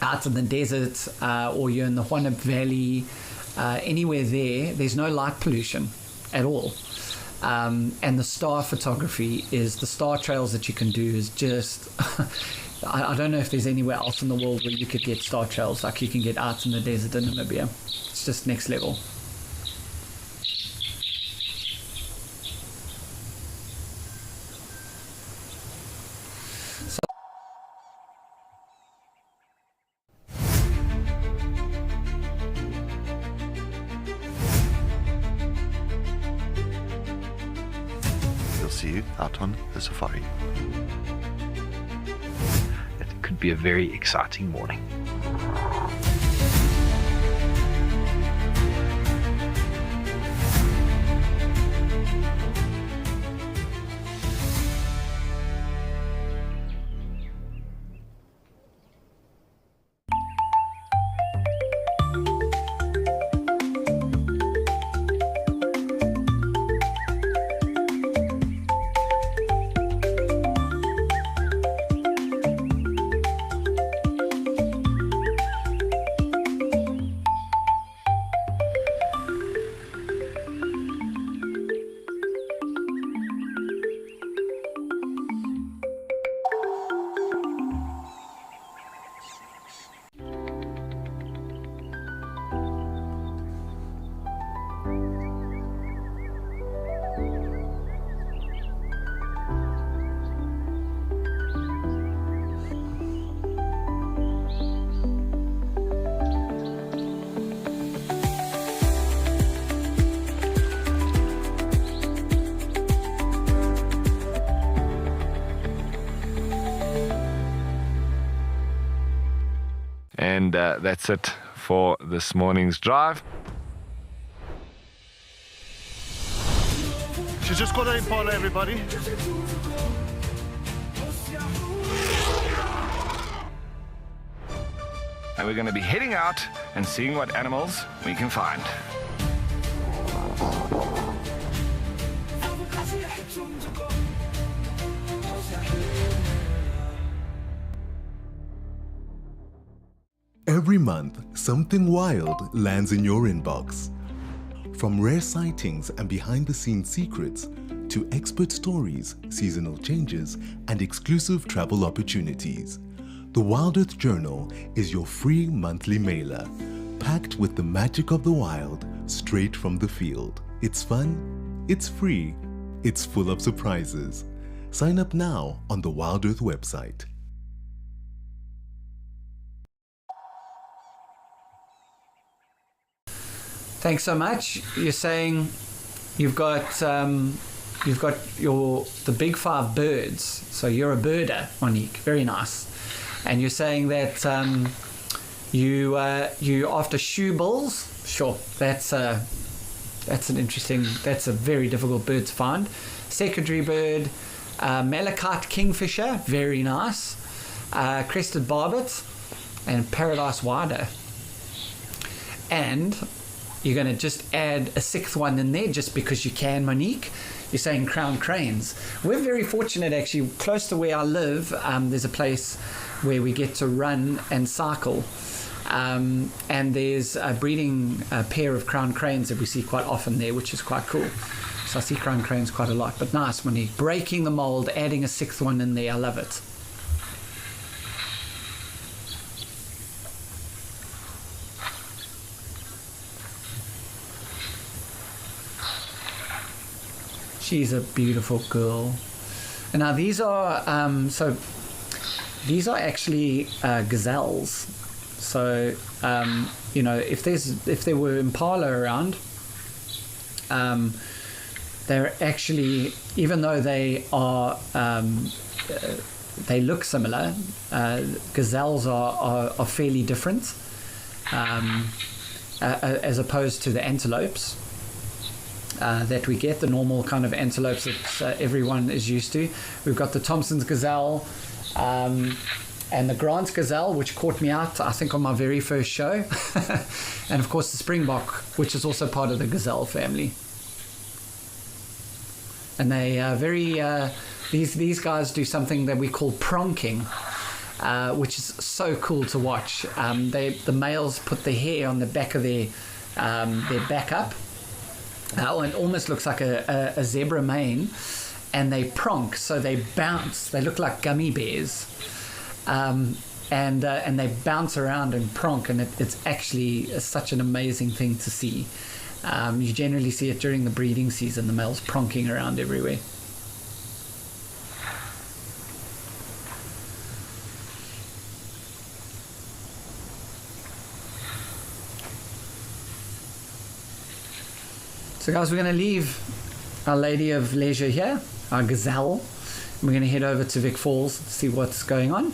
the desert or you're in the Hwanep Valley, anywhere there's no light pollution at all. And the star photography is the star trails that you can do is just I don't know if there's anywhere else in the world where you could get star trails like you can get out in the desert in Namibia. It's just next level. See you out on the safari. It could be a very exciting morning. that's it for this morning's drive. She's just got an impala, everybody. And we're going to be heading out and seeing what animals we can find. Every month, something wild lands in your inbox. From rare sightings and behind-the-scenes secrets to expert stories, seasonal changes, and exclusive travel opportunities, the Wild Earth Journal is your free monthly mailer, packed with the magic of the wild straight from the field. It's fun, it's free, it's full of surprises. Sign up now on the Wild Earth website. Thanks so much. You're saying you've got the big 5 birds. So you're a birder, Monique. Very nice. And you're saying that you after shoe bulls. Sure, that's a very difficult bird to find. Secondary bird, malachite kingfisher. Very nice. Crested barbet and paradise wider. And you're going to just add a 6th one in there just because you can, Monique. You're saying crown cranes. We're very fortunate, actually. Close to where I live, there's a place where we get to run and cycle. And there's a breeding pair of crown cranes that we see quite often there, which is quite cool. So I see crown cranes quite a lot. But nice, Monique. Breaking the mold, adding a 6th one in there. I love it. She's a beautiful girl. And now these are these are actually gazelles. So if there were impala around, they're actually, even though they are they look similar, gazelles are fairly different as opposed to the antelopes. That we get, the normal kind of antelopes that everyone is used to. We've got the Thompson's gazelle and the Grant's gazelle, which caught me out, I think, on my very first show. And of course the springbok, which is also part of the gazelle family. And they are very, these guys do something that we call pronking, which is so cool to watch. The males put the hair on the back of their back up. It almost looks like a zebra mane, and they pronk, so they bounce. They look like gummy bears, and they bounce around and pronk, and it's actually such an amazing thing to see. You generally see it during the breeding season, the males pronking around everywhere. So guys, we're going to leave Our Lady of Leisure here, our gazelle. We're going to head over to Vic Falls to see what's going on.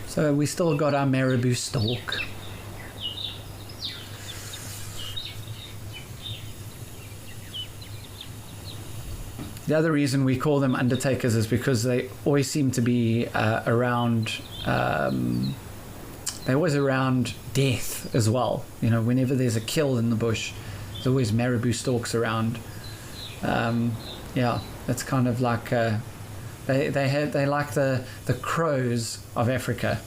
So we still got our marabou stalk. The other reason we call them undertakers is because they always seem to be around. They're always around death as well. You know, whenever there's a kill in the bush, there's always marabou stalks around. Yeah, it's kind of like they like the crows of Africa.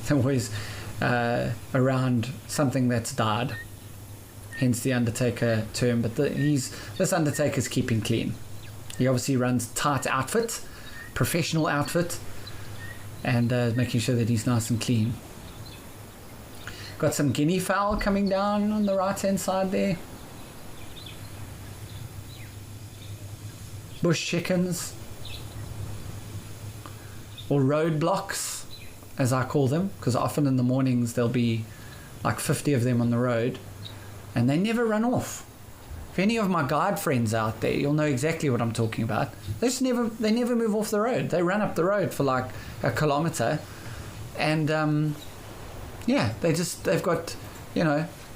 They're always around something that's died. Hence the undertaker term. But this undertaker's keeping clean. He obviously runs tight outfit, professional outfit, and making sure that he's nice and clean. Got some guinea fowl coming down on the right hand side there. Bush chickens. or roadblocks, as I call them, because often in the mornings there'll be like 50 of them on the road, and they never run off. If any of my guide friends out there, you'll know exactly what I'm talking about. They never move off the road. They run up the road for like a kilometer, and they've got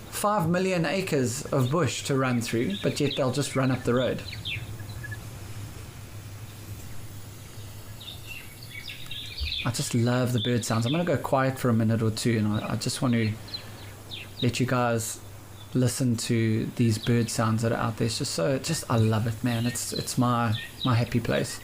5 million acres of bush to run through, but yet they'll just run up the road. I just love the bird sounds. I'm going to go quiet for a minute or two, and I just want to let you guys listen to these bird sounds that are out there. It's just I love it, man. It's my happy place.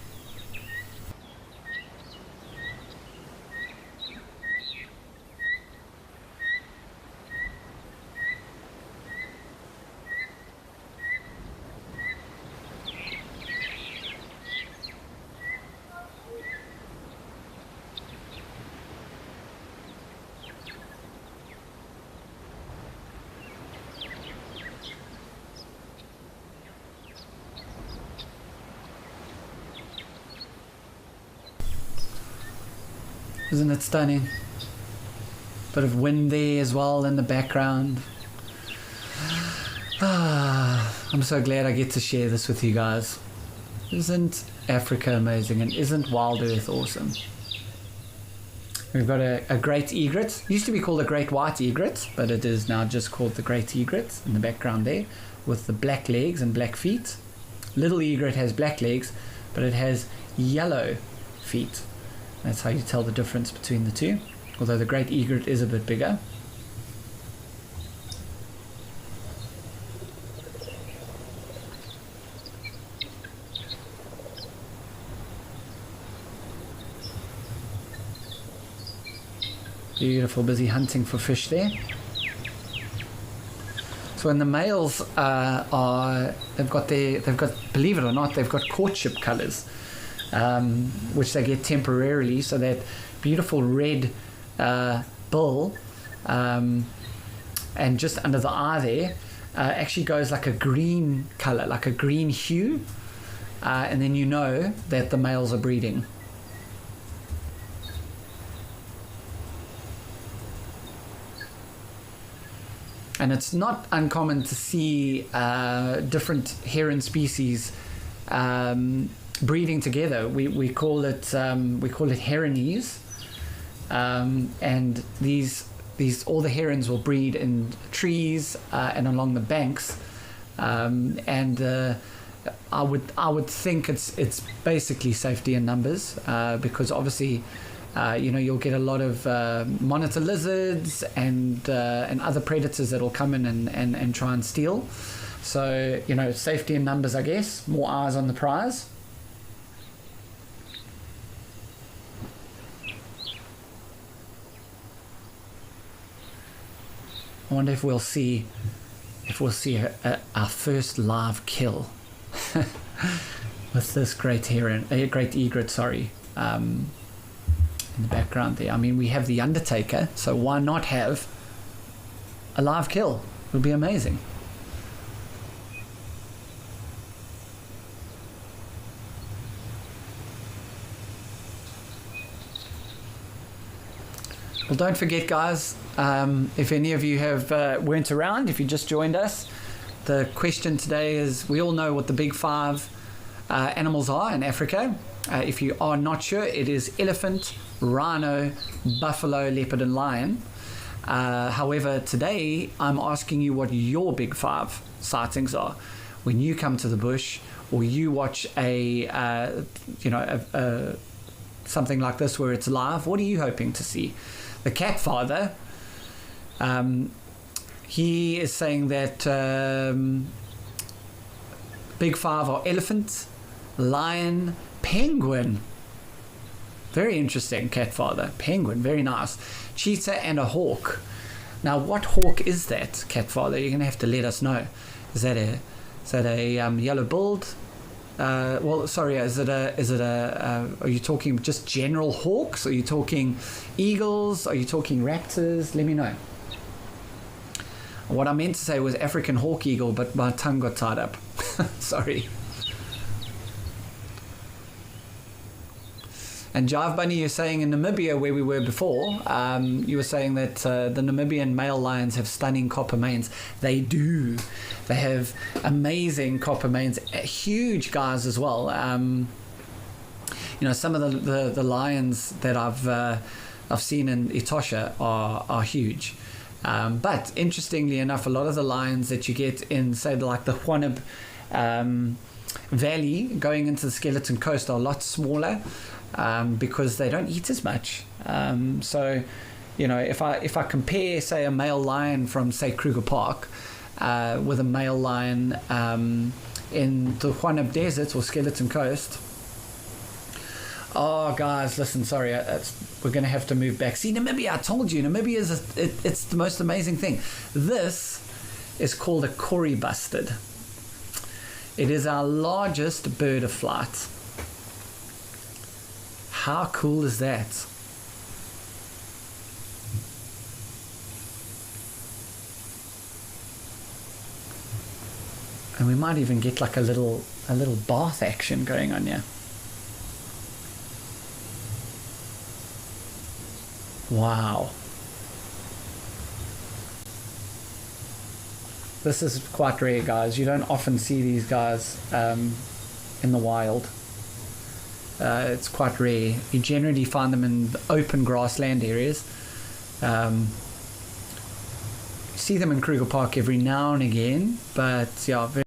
Isn't it stunning? Bit of wind there as well in the background. I'm so glad I get to share this with you guys. Isn't Africa amazing, and isn't Wild Earth awesome? We've got a great egret. It used to be called a great white egret, but it is now just called the great egret in the background there, with the black legs and black feet. Little egret has black legs, but it has yellow feet. That's how you tell the difference between the two, although the great egret is a bit bigger. Beautiful, busy hunting for fish there. So when the males they've got believe it or not, they've got courtship colours. Which they get temporarily, so that beautiful red bill and just under the eye there actually goes like a green color, like a green hue, and then you know that the males are breeding. And it's not uncommon to see different heron species breeding together. We call it heronies, and these all the herons will breed in trees and along the banks, and I would think it's basically safety in numbers, because obviously you'll get a lot of monitor lizards and other predators that'll come in and try and steal. So safety in numbers, I guess. More eyes on the prize. I wonder if we'll see our first live kill with this great egret. In the background there. I mean, we have the Undertaker, so why not have a live kill? It would be amazing. Well, don't forget, guys, if any of you weren't around, if you just joined us, the question today is, we all know what the big 5 animals are in Africa. If you are not sure, it is elephant, rhino, buffalo, leopard and lion. However, today I'm asking you what your big 5 sightings are. When you come to the bush, or you watch something like this where it's live, what are you hoping to see? The cat father, he is saying that big 5 are elephant, lion, penguin. Very interesting, cat father. Penguin, very nice. Cheetah and a hawk. Now, what hawk is that, cat father? You're going to have to let us know. Is that a yellow-billed? Is it a? Are you talking just general hawks? Are you talking eagles? Are you talking raptors? Let me know. What I meant to say was African hawk eagle, but my tongue got tied up. Sorry. And Jive Bunny, you're saying in Namibia, where we were before, you were saying that the Namibian male lions have stunning copper manes. They do. They have amazing copper manes, huge guys as well. Some of the lions that I've seen in Etosha are huge. But interestingly enough, a lot of the lions that you get in, say, like the Huanab Valley going into the Skeleton Coast are a lot smaller. Because they don't eat as much. So, if I compare, say, a male lion from, say, Kruger Park with a male lion in the Huanab Desert or Skeleton Coast. Oh, guys, listen, sorry, we're going to have to move back. See, Namibia, I told you, Namibia it's the most amazing thing. This is called a Kori bustard. It is our largest bird of flight. How cool is that? And we might even get like a little bath action going on here. Wow. This is quite rare, guys. You don't often see these guys in the wild. It's quite rare. You generally find them in open grassland areas. You see them in Kruger Park every now and again, but yeah, very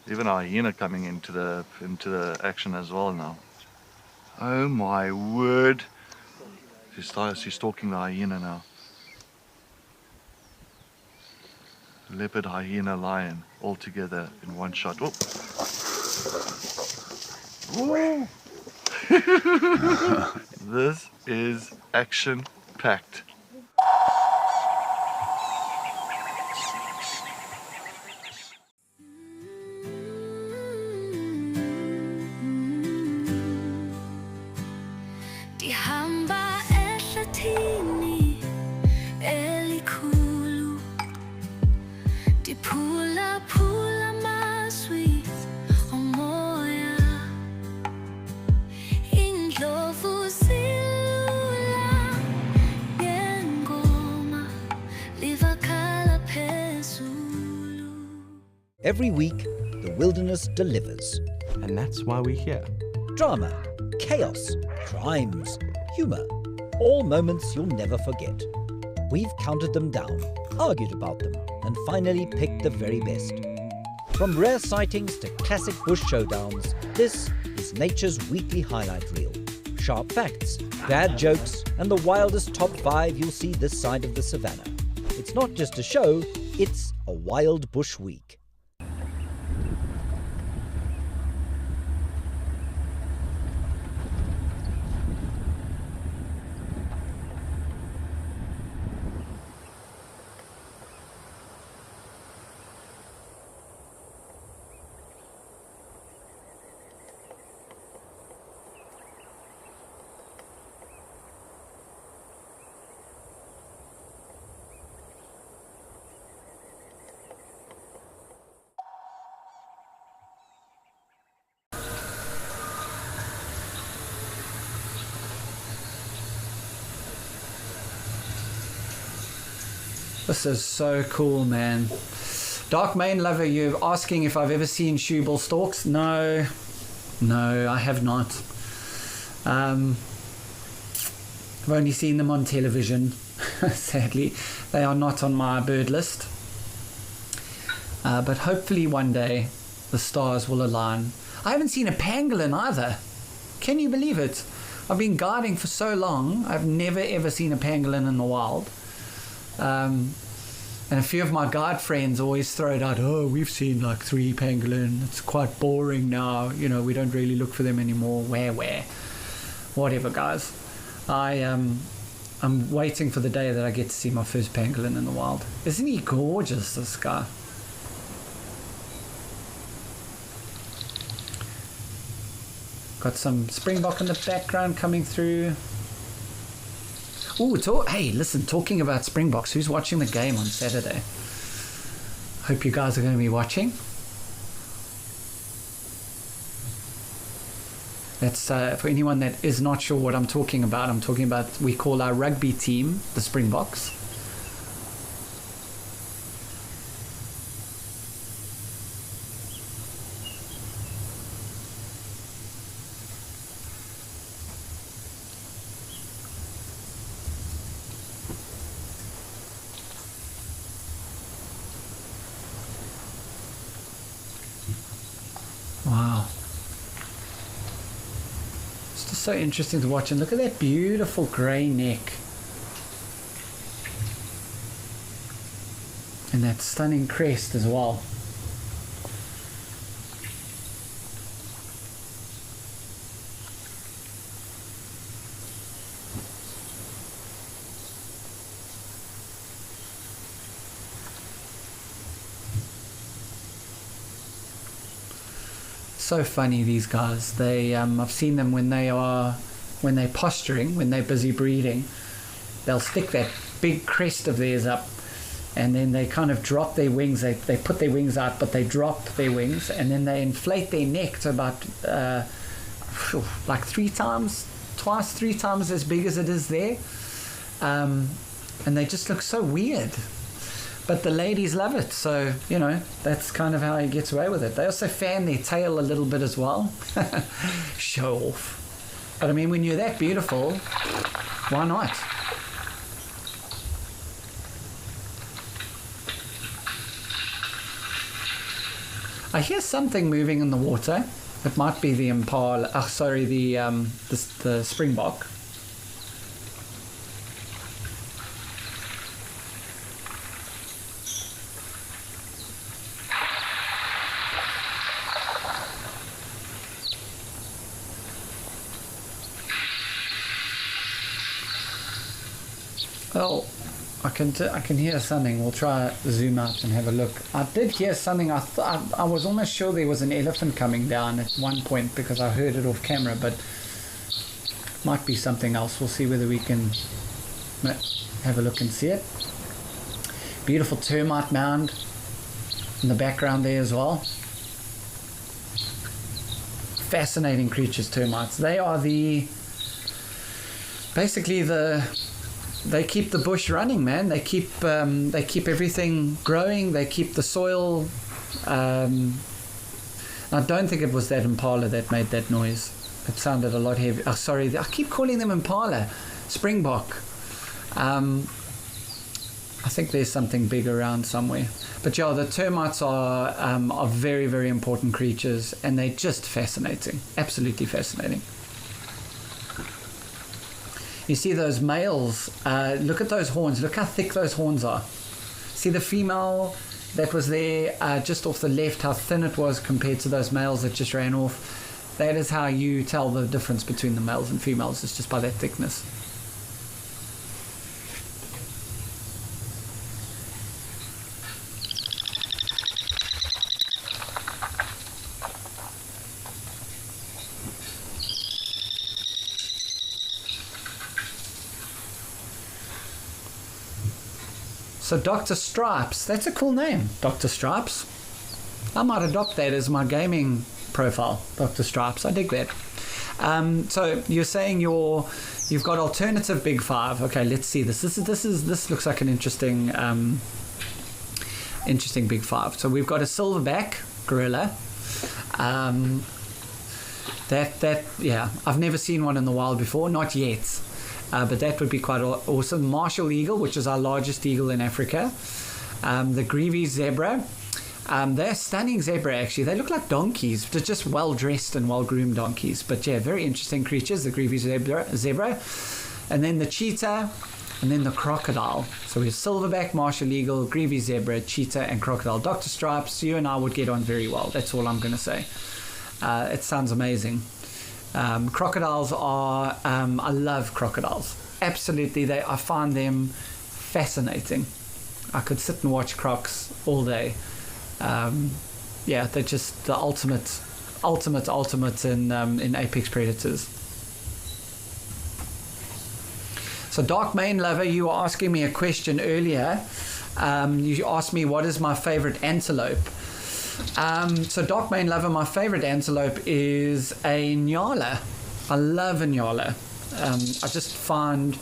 Even a hyena coming into the action as well now. Oh my word! She's stalking the hyena now. Leopard, hyena, lion, all together in one shot. Oh. Whoa. This is action-packed. Every week, the wilderness delivers. And that's why we're here. Drama, chaos, crimes, humour. All moments you'll never forget. We've counted them down, argued about them, and finally picked the very best. From rare sightings to classic bush showdowns, this is nature's weekly highlight reel. Sharp facts, bad jokes, and the wildest top 5 you'll see this side of the savannah. It's not just a show, it's a wild bush week. This is so cool, man. Dark Mane Lover, you're asking if I've ever seen shoebill stalks? No, I have not. I've only seen them on television, sadly. They are not on my bird list. But hopefully one day the stars will align. I haven't seen a pangolin either. Can you believe it? I've been guiding for so long. I've never ever seen a pangolin in the wild. And a few of my guide friends always throw it out, oh, we've seen like 3 pangolin. It's quite boring now. You know, we don't really look for them anymore. Where? Whatever, guys. I'm waiting for the day that I get to see my first pangolin in the wild. Isn't he gorgeous, this guy? Got some springbok in the background coming through. Oh, hey, listen, talking about springboks, who's watching the game on Saturday? Hope you guys are going to be watching. That's for anyone that is not sure what I'm talking about. I'm talking about, we call our rugby team the Springboks. Wow. It's just so interesting to watch, and look at that beautiful grey neck. And that stunning crest as well. So funny, these guys. They I've seen them when they're posturing, when they're busy breeding, they'll stick that big crest of theirs up, and then they kind of drop their wings. They put their wings out, but they drop their wings, and then they inflate their neck to about like 3 times as big as it is there, and they just look so weird. But the ladies love it, so, you know, that's kind of how he gets away with it. They also fan their tail a little bit as well. Show off. But I mean, when you're that beautiful, why not? I hear something moving in the water. It might be the impala. Oh, sorry, the springbok. Well, I can hear something. We'll try zoom out and have a look. I did hear something. I was almost sure there was an elephant coming down at one point because I heard it off camera, but might be something else. We'll see whether we can have a look and see it. Beautiful termite mound in the background there as well. Fascinating creatures, termites. They are basically they keep the bush running, man. They keep everything growing. They keep the soil. I don't think it was that impala that made that noise. It sounded a lot heavy. Oh, sorry, I keep calling them impala. Springbok. I think there's something big around somewhere. But yeah, the termites are very, very important creatures, and they're just fascinating. Absolutely fascinating. You see those males, look at those horns, look how thick those horns are. See the female that was there just off the left, how thin it was compared to those males that just ran off. That is how you tell the difference between the males and females, it's just by that thickness. So Dr. Stripes, that's a cool name, Dr. Stripes. I might adopt that as my gaming profile, Dr. Stripes. I dig that. So you're saying you've got alternative big five. Okay, let's see this. This looks like an interesting big five. So we've got a silverback gorilla. Yeah, I've never seen one in the wild before, not yet. But that would be quite awesome. Martial eagle, which is our largest eagle in Africa. The grevy's zebra. They're stunning zebra, actually. They look like donkeys. They're just well-dressed and well-groomed donkeys. But yeah, very interesting creatures, the grevy's zebra. And then the cheetah. and then the crocodile. So we have silverback, martial eagle, grevy's zebra, cheetah, and crocodile. Dr. Stripes, you and I would get on very well. That's all I'm going to say. It sounds amazing. Crocodiles are, I love crocodiles. Absolutely, I find them fascinating. I could sit and watch crocs all day. Yeah, they're just the ultimate in apex predators. So Dark Mane Lover, you were asking me a question earlier. You asked me what is my favorite antelope. So Dark Mane Lover, my favorite antelope is a nyala. I love a nyala. I just find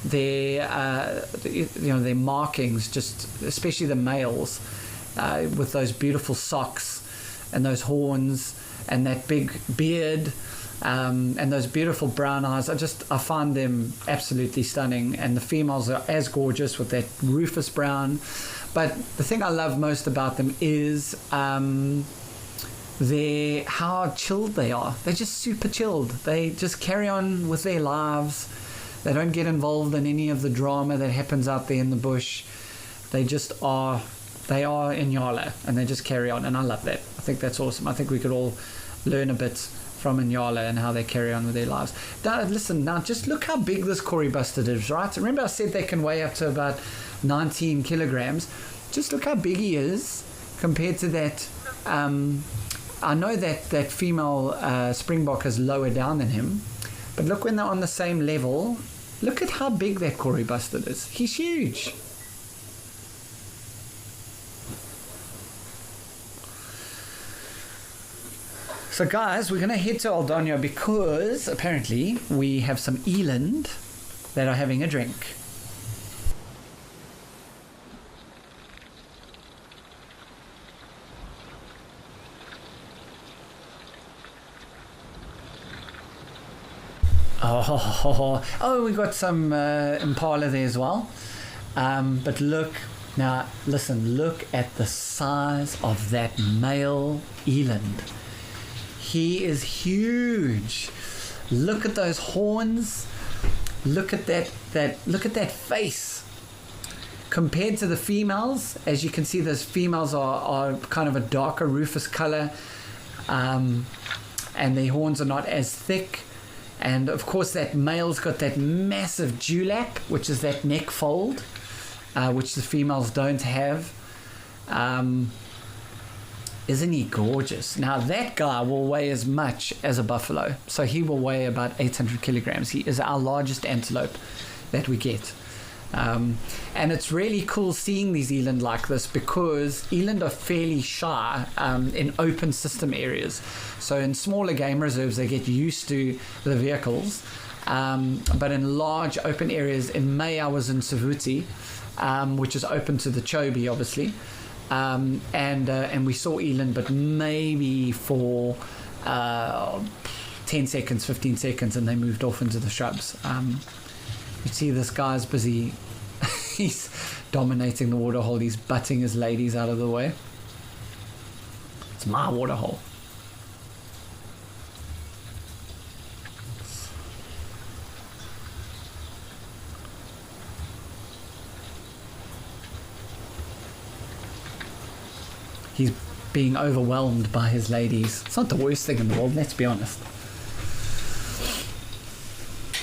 their their markings, just especially the males, with those beautiful socks and those horns and that big beard. And those beautiful brown eyes, I find them absolutely stunning, and the females are as gorgeous with that rufous brown. But the thing I love most about them is how chilled they are. They're just super chilled. They just carry on with their lives. They don't get involved in any of the drama that happens out there in the bush. They just are. They are in Nyala, and they just carry on, and I love that. I think that's awesome. I think we could all learn a bit from Inyala and how they carry on with their lives. Now, listen, just look how big this Cory Bustard is, right? Remember I said they can weigh up to about 19 kilograms. Just look how big he is compared to that. I know that female springbok is lower down than him, but look when they're on the same level. Look at how big that Cory Bustard is. He's huge. So guys, we're going to head to Aldonio because apparently we have some eland that are having a drink. Oh, we got some impala there as well. But look, now listen, look at the size of that male eland. He is huge. Look at those horns. Look at that face. Compared to the females, as you can see, those females are kind of a darker rufous color, and their horns are not as thick. And of course, that male's got that massive dewlap, which is that neck fold, which the females don't have. Isn't he gorgeous? Now that guy will weigh as much as a buffalo, so he will weigh about 800 kilograms. He is our largest antelope that we get, and it's really cool seeing these eland like this because eland are fairly shy in open system areas. So in smaller game reserves they get used to the vehicles, but in large open areas, in May I was in Savuti, which is open to the Chobe obviously. And we saw eland, but maybe for 10 seconds, 15 seconds, and they moved off into the shrubs. You see this guy's busy. He's dominating the waterhole. He's butting his ladies out of the way. It's my waterhole. He's being overwhelmed by his ladies. It's not the worst thing in the world, let's be honest.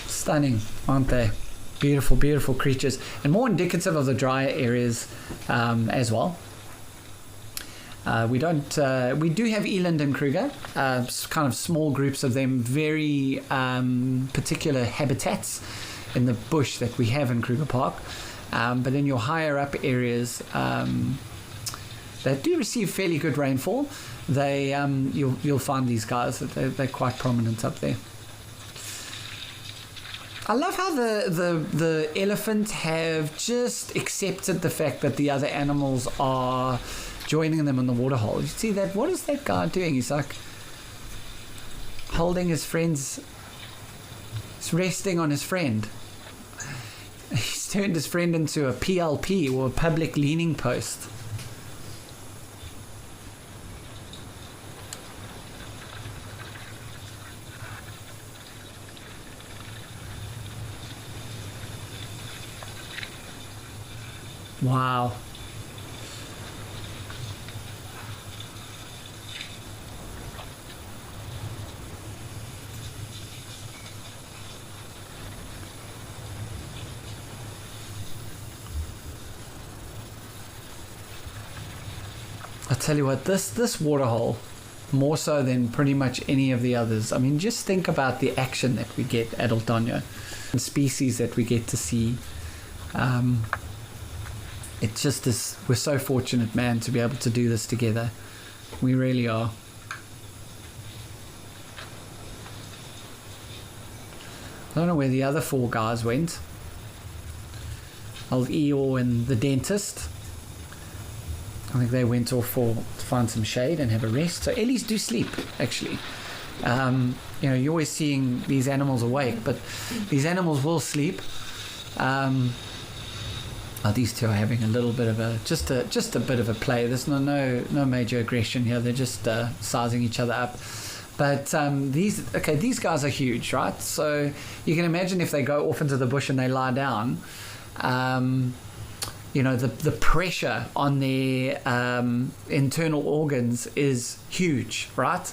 Stunning, aren't they? Beautiful, beautiful creatures. And more indicative of the drier areas as well. We do have eland in Kruger, kind of small groups of them, very particular habitats in the bush that we have in Kruger Park. But in your higher up areas, they do receive fairly good rainfall. They you'll find these guys that they're quite prominent up there. I love how the elephants have just accepted the fact that the other animals are joining them in the waterhole. You see that? What is that guy doing? He's like holding his friend's. He's resting on his friend. He's turned his friend into a PLP, or a public leaning post. Wow. I tell you what, this waterhole, more so than pretty much any of the others. I mean, just think about the action that we get at Oldonyo, and species that we get to see. It just is, we're so fortunate, man, to be able to do this together. We really are. I don't know where the other 4 guys went. Old Eeyore and the dentist. I think they went off to find some shade and have a rest. So Ellies do sleep, actually. You know, you're always seeing these animals awake, but these animals will sleep. These two are having a little bit of a just a bit of a play. There's no major aggression here. They're just sizing each other up. But these guys are huge, right? So you can imagine if they go off into the bush and they lie down. You know, the pressure on their internal organs is huge, right?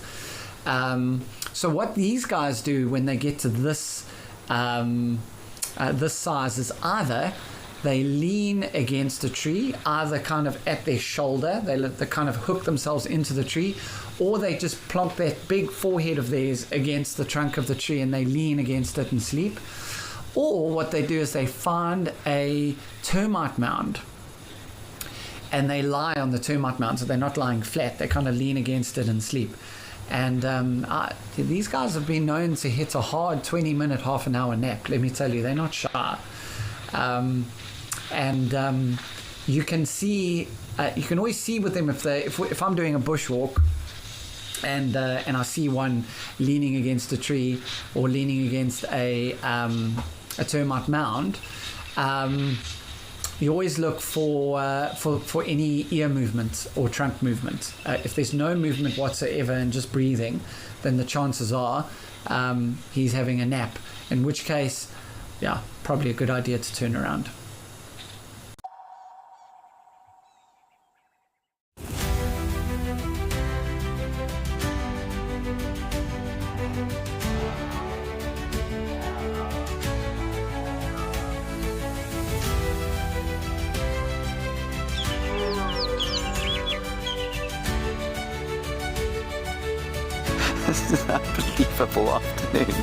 So what these guys do when they get to this size is either they lean against a tree, either kind of at their shoulder, they kind of hook themselves into the tree, or they just plonk that big forehead of theirs against the trunk of the tree and they lean against it and sleep. Or what they do is they find a termite mound and they lie on the termite mound, so they're not lying flat, they kind of lean against it and sleep. And these guys have been known to hit a hard 20-minute, half an hour nap, let me tell you. They're not shy. You can see, you can always see with them if I'm doing a bushwalk and I see one leaning against a tree or leaning against a termite mound, you always look for any ear movement or trunk movement. If there's no movement whatsoever and just breathing, then the chances are he's having a nap, in which case, yeah, probably a good idea to turn around. This is an unbelievable afternoon.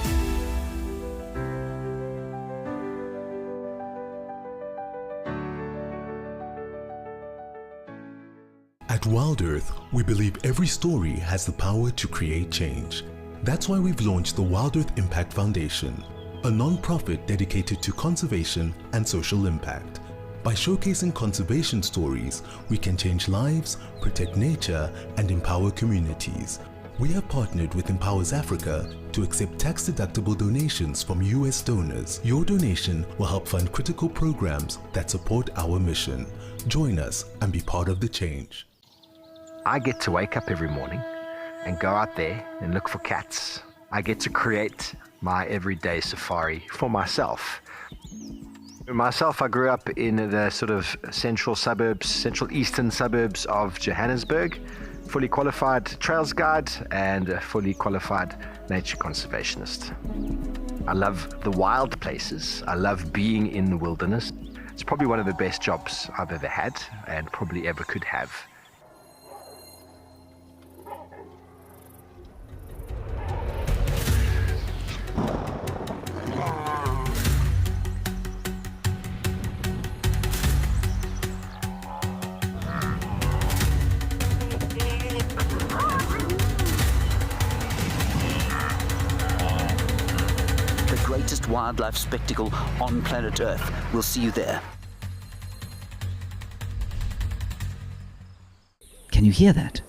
At Wild Earth, we believe every story has the power to create change. That's why we've launched the Wild Earth Impact Foundation, a non-profit dedicated to conservation and social impact. By showcasing conservation stories, we can change lives, protect nature, and empower communities. We have partnered with Empowers Africa to accept tax-deductible donations from US donors. Your donation will help fund critical programs that support our mission. Join us and be part of the change. I get to wake up every morning and go out there and look for cats. I get to create my everyday safari for myself. I grew up in the sort of central eastern suburbs of Johannesburg. Fully qualified trails guide and a fully qualified nature conservationist. I love the wild places. I love being in the wilderness. It's probably one of the best jobs I've ever had and probably ever could have. Greatest wildlife spectacle on planet Earth. We'll see you there. Can you hear that?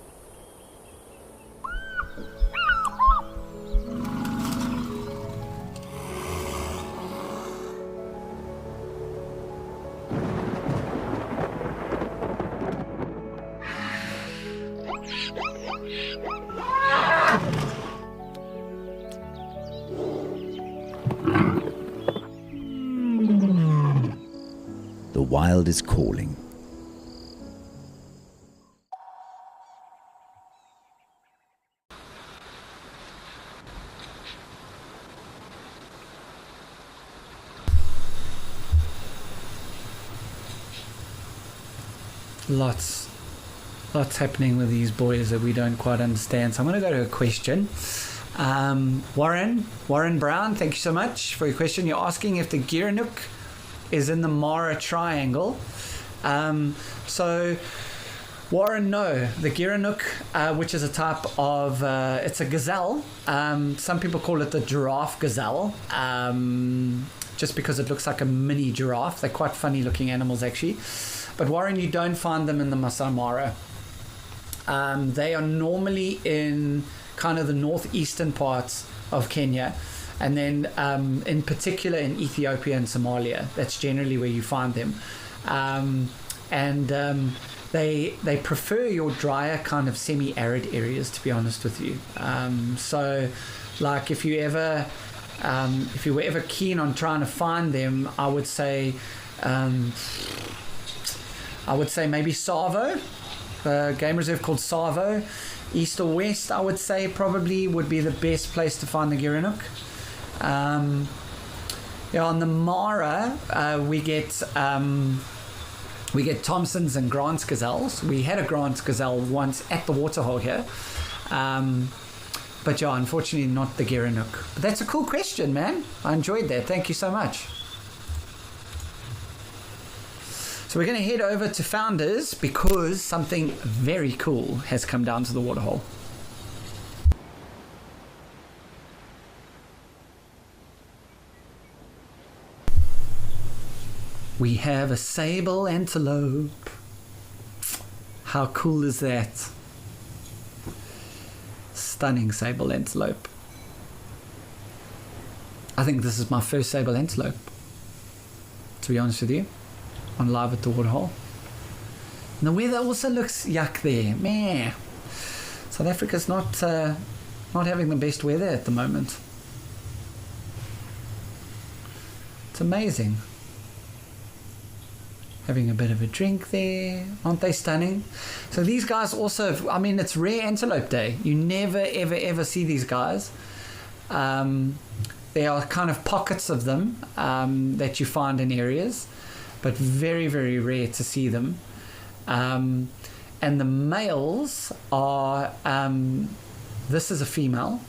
The wild is calling. lots happening with these boys that we don't quite understand. So I'm going to go to a question. Warren Brown, thank you so much for your question. You're asking if the Gerenuk is in the Mara Triangle. So Warren, no. The Gerenuk, which is a type of, it's a gazelle. Some people call it the giraffe gazelle, just because it looks like a mini giraffe. They're quite funny looking animals actually. But Warren, you don't find them in the Masai Mara. They are normally in kind of the northeastern parts of Kenya, and then in particular in Ethiopia and Somalia. That's generally where you find them. They prefer your drier kind of semi-arid areas, to be honest with you. So like if you were ever keen on trying to find them, I would say maybe Savo, a game reserve called Savo, east or west, I would say probably would be the best place to find the Gerenuk. On the Mara, we get Thompson's and Grant's gazelles. We had a Grant's gazelle once at the waterhole here. But yeah, unfortunately not the Gerenuk. But that's a cool question, man. I enjoyed that. Thank you so much. So we're going to head over to Founders because something very cool has come down to the waterhole. We have a sable antelope. How cool is that? Stunning sable antelope. I think this is my first sable antelope, to be honest with you, on live at the waterhole. And the weather also looks yuck there. Meh. South Africa's not having the best weather at the moment. It's amazing. Having a bit of a drink there. Aren't they stunning? So these guys also, I mean, it's rare antelope day. You never, ever, ever see these guys. There are kind of pockets of them that you find in areas, but very, very rare to see them. And the males are, this is a female.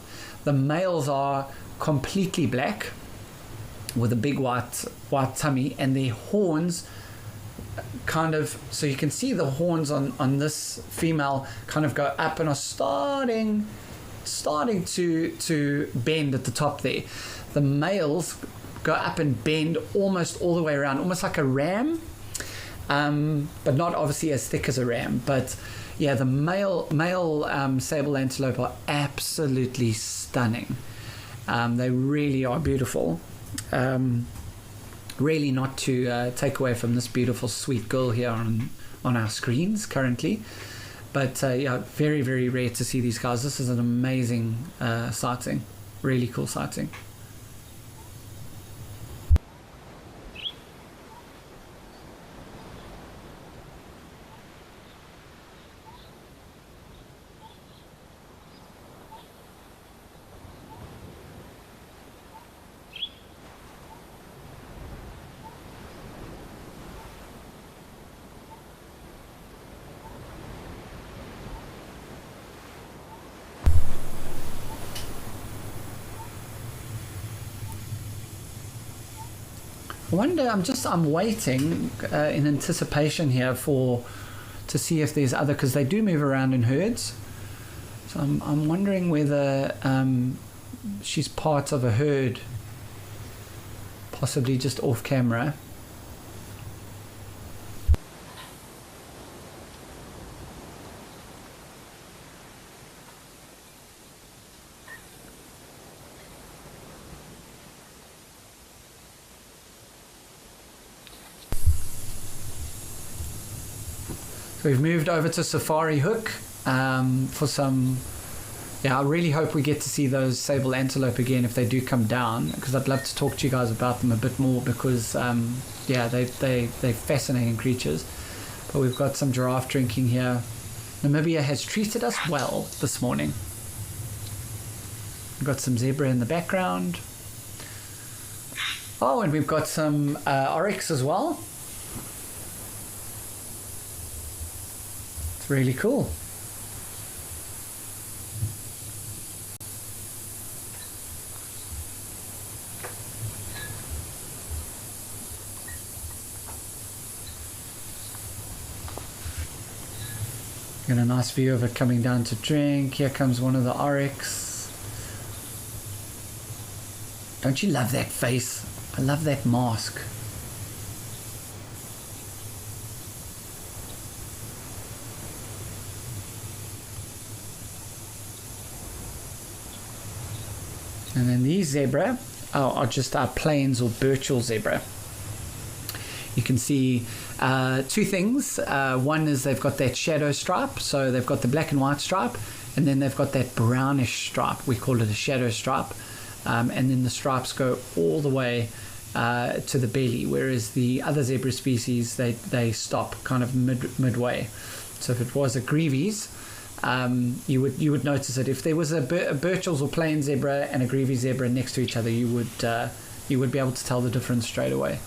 The males are completely black with a big white tummy, and their horns kind of, so you can see the horns on this female kind of go up and are starting to bend at the top there. The males go up and bend almost all the way around, almost like a ram, but not obviously as thick as a ram. But yeah, the male sable antelope are absolutely stunning. They really are beautiful. Really not to take away from this beautiful sweet girl here on our screens currently, but yeah, very, very rare to see these guys. This is an amazing sighting, really cool sighting. I wonder, I'm waiting in anticipation here to see if there's other, because they do move around in herds. So I'm wondering whether she's part of a herd, possibly just off camera. We've moved over to Safari Hook for some. Yeah, I really hope we get to see those sable antelope again if they do come down, because I'd love to talk to you guys about them a bit more, because yeah, they're fascinating creatures. But we've got some giraffe drinking here. Namibia has treated us well this morning. We've got some zebra in the background. Oh, and we've got some oryx as well. It's really cool. Got a nice view of it coming down to drink. Here comes one of the oryx. Don't you love that face? I love that mask. And then these zebra are just our plains or Birchall zebra. You can see two things. One is they've got that shadow stripe, so they've got the black and white stripe, and then they've got that brownish stripe. We call it a shadow stripe, and then the stripes go all the way to the belly, whereas the other zebra species they stop kind of midway. So if it was a Greaves, you would notice it. If there was a Birchall's or plain zebra and a Greaves zebra next to each other, you would be able to tell the difference straight away.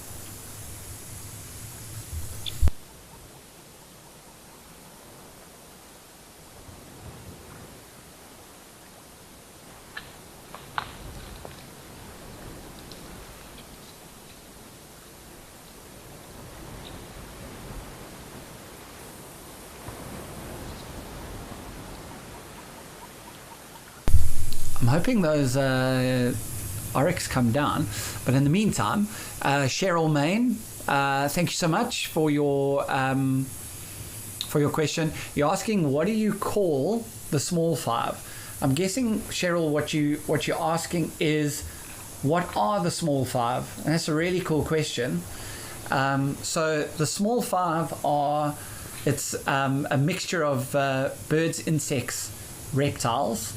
I'm hoping those oryx come down, but in the meantime, Cheryl Main, thank you so much for your question. You're asking, what do you call the small five? I'm guessing, Cheryl, what you're asking is, what are the small five? And that's a really cool question. So the small five it's a mixture of birds, insects, reptiles.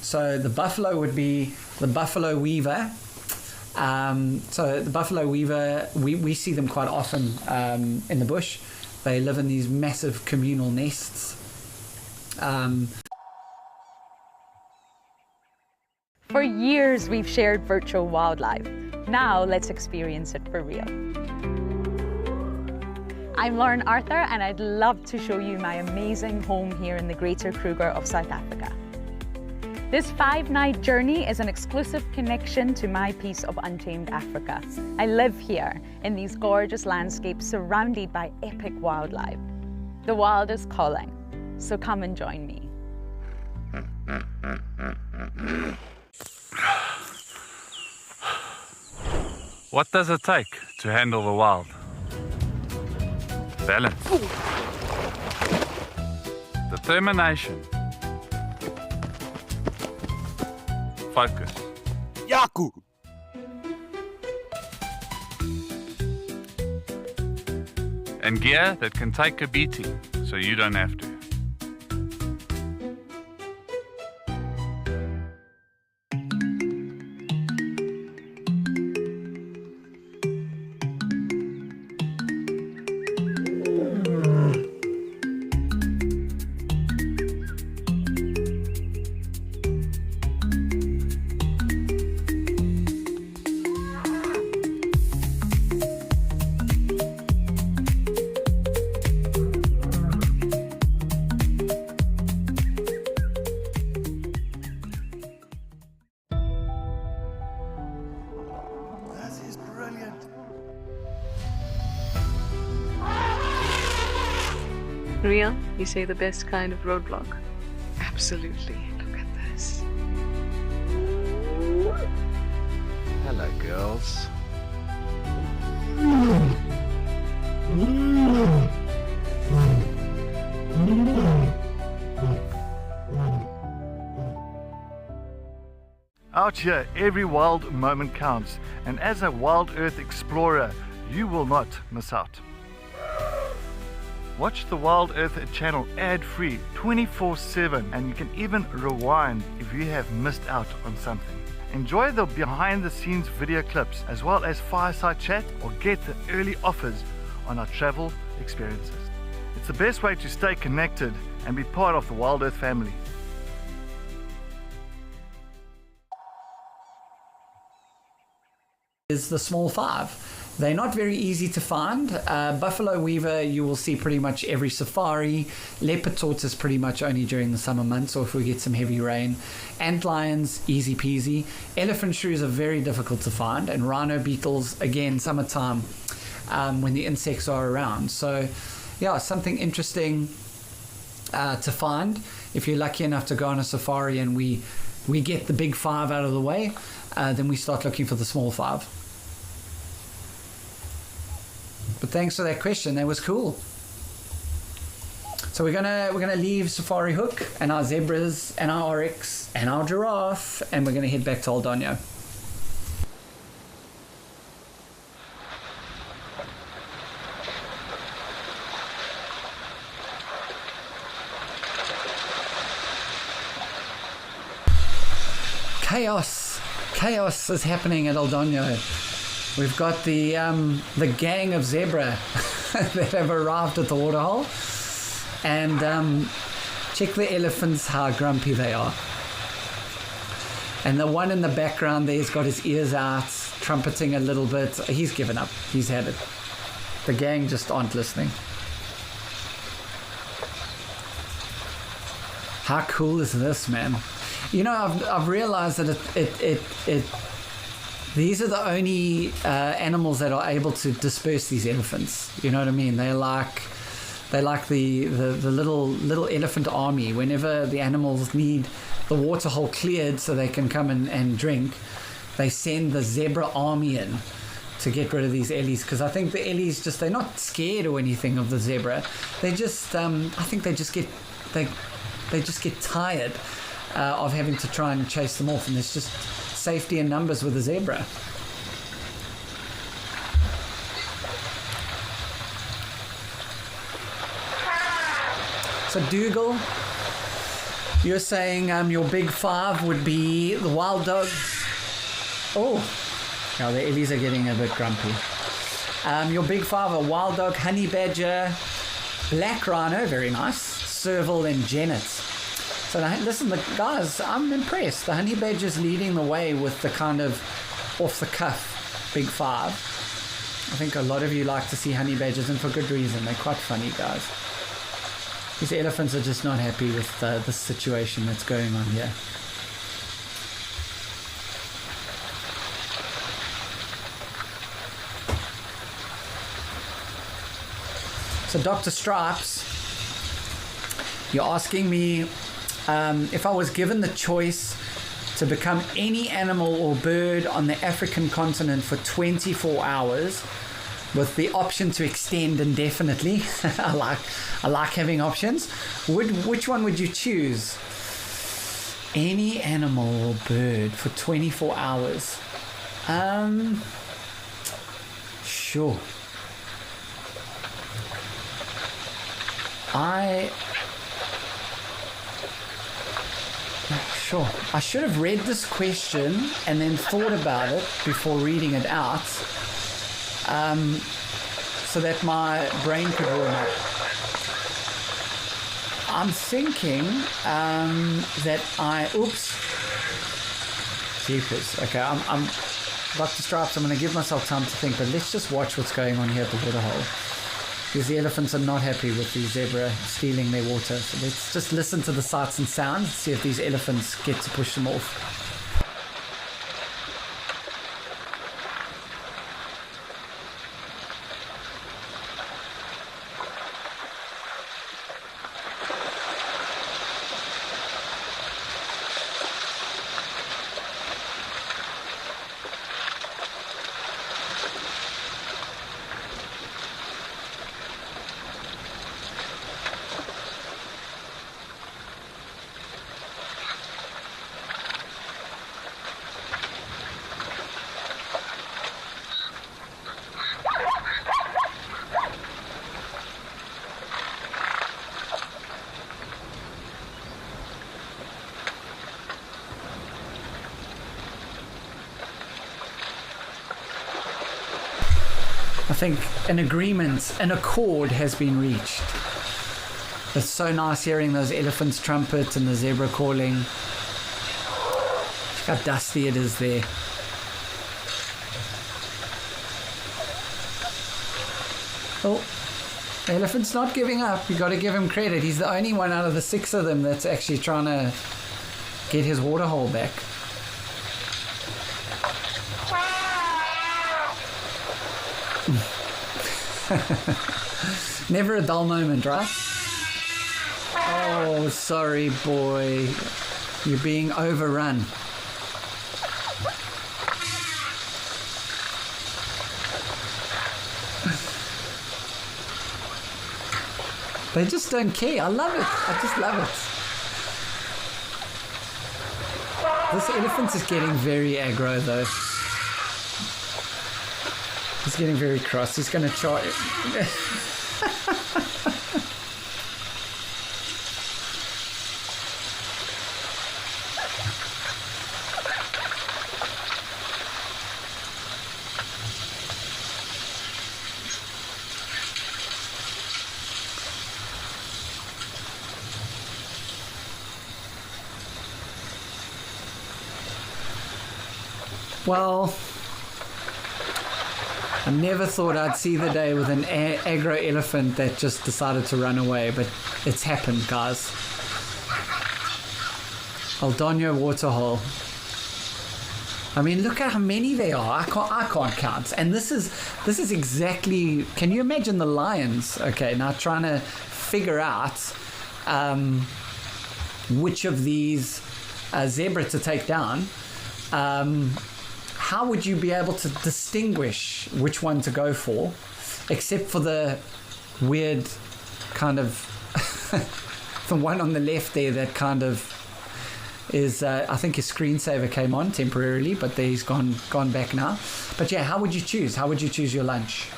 So the buffalo would be the buffalo weaver. So the buffalo weaver, we see them quite often in the bush. They live in these massive communal nests. For years, we've shared virtual wildlife. Now let's experience it for real. I'm Lauren Arthur, and I'd love to show you my amazing home here in the Greater Kruger of South Africa. This 5-night journey is an exclusive connection to my piece of untamed Africa. I live here in these gorgeous landscapes surrounded by epic wildlife. The wild is calling, so come and join me. What does it take to handle the wild? Balance. Determination. Focus. Yaku! And gear that can take a beating so you don't have to. Real? You say the best kind of roadblock? Absolutely. Look at this. Hello, girls. Out here, every wild moment counts, and as a Wild Earth explorer, you will not miss out. Watch the Wild Earth channel ad-free 24/7, and you can even rewind if you have missed out on something. Enjoy the behind-the-scenes video clips as well as fireside chat, or get the early offers on our travel experiences. It's the best way to stay connected and be part of the Wild Earth family. Is the small five. They're not very easy to find. Buffalo weaver you will see pretty much every safari. Leopard tortoise pretty much only during the summer months or if we get some heavy rain. Antlions, easy peasy. Elephant shrews are very difficult to find. And rhino beetles, again, summertime when the insects are around. So yeah, something interesting to find. If you're lucky enough to go on a safari and we get the big 5 out of the way, then we start looking for the small 5. But thanks for that question. That was cool. So we're gonna leave Safari Hook and our zebras and our oryx and our giraffe, and we're gonna head back to Aldonio. Chaos is happening at Aldonio. We've got the gang of zebra that have arrived at the waterhole, and check the elephants how grumpy they are. And the one in the background there's got his ears out, trumpeting a little bit. He's given up. He's had it. The gang just aren't listening. How cool is this, man? You know, I've realized that these are the only animals that are able to disperse these elephants. You know what I mean? They're like the little elephant army. Whenever the animals need the waterhole cleared so they can come and drink, they send the zebra army in to get rid of these ellies. Because I think the ellies they're not scared or anything of the zebra. They just I think they just get tired of having to try and chase them off, and there's just safety in numbers with a zebra. So Dougal, you're saying your big 5 would be the wild dog. Oh, now the ellies are getting a bit grumpy. Your big 5 are wild dog, honey badger, black rhino, very nice, serval and genet. So listen, the guys, I'm impressed. The honey badger's leading the way with the kind of off-the-cuff big 5. I think a lot of you like to see honey badgers, and for good reason. They're quite funny, guys. These elephants are just not happy with the situation that's going on here. So Dr. Stripes, you're asking me if I was given the choice to become any animal or bird on the African continent for 24 hours with the option to extend indefinitely. I like having options. Which one would you choose? Any animal or bird for 24 hours? Sure. Sure. I should have read this question and then thought about it before reading it out, so that my brain could warm up. I'm thinking that oops. Jeepers. Okay, I'm Dr. Stripes, I'm going to give myself time to think, but let's just watch what's going on here at the waterhole. Because the elephants are not happy with the zebra stealing their water. So let's just listen to the sights and sounds, see if these elephants get to push them off. I think an accord has been reached. It's so nice hearing those elephants trumpet and the zebra calling. Look how dusty it is there. Oh, the elephant's not giving up. You got to give him credit. He's the only one out of the 6 of them that's actually trying to get his waterhole back. Never a dull moment, right? Oh, sorry, boy. You're being overrun. They just don't care. I love it. I just love it. This elephant is getting very aggro, though. He's getting very cross. He's going to charge. Well, I never thought I'd see the day with an aggro elephant that just decided to run away, but it's happened, guys. Aldonio waterhole. I mean, look at how many there are. I can't count. And this is exactly. Can you imagine the lions? Okay, now trying to figure out which of these zebra to take down. How would you be able to distinguish which one to go for, except for the weird kind of the one on the left there that kind of is I think his screensaver came on temporarily, but he's gone back now. But yeah, how would you choose? How would you choose your lunch?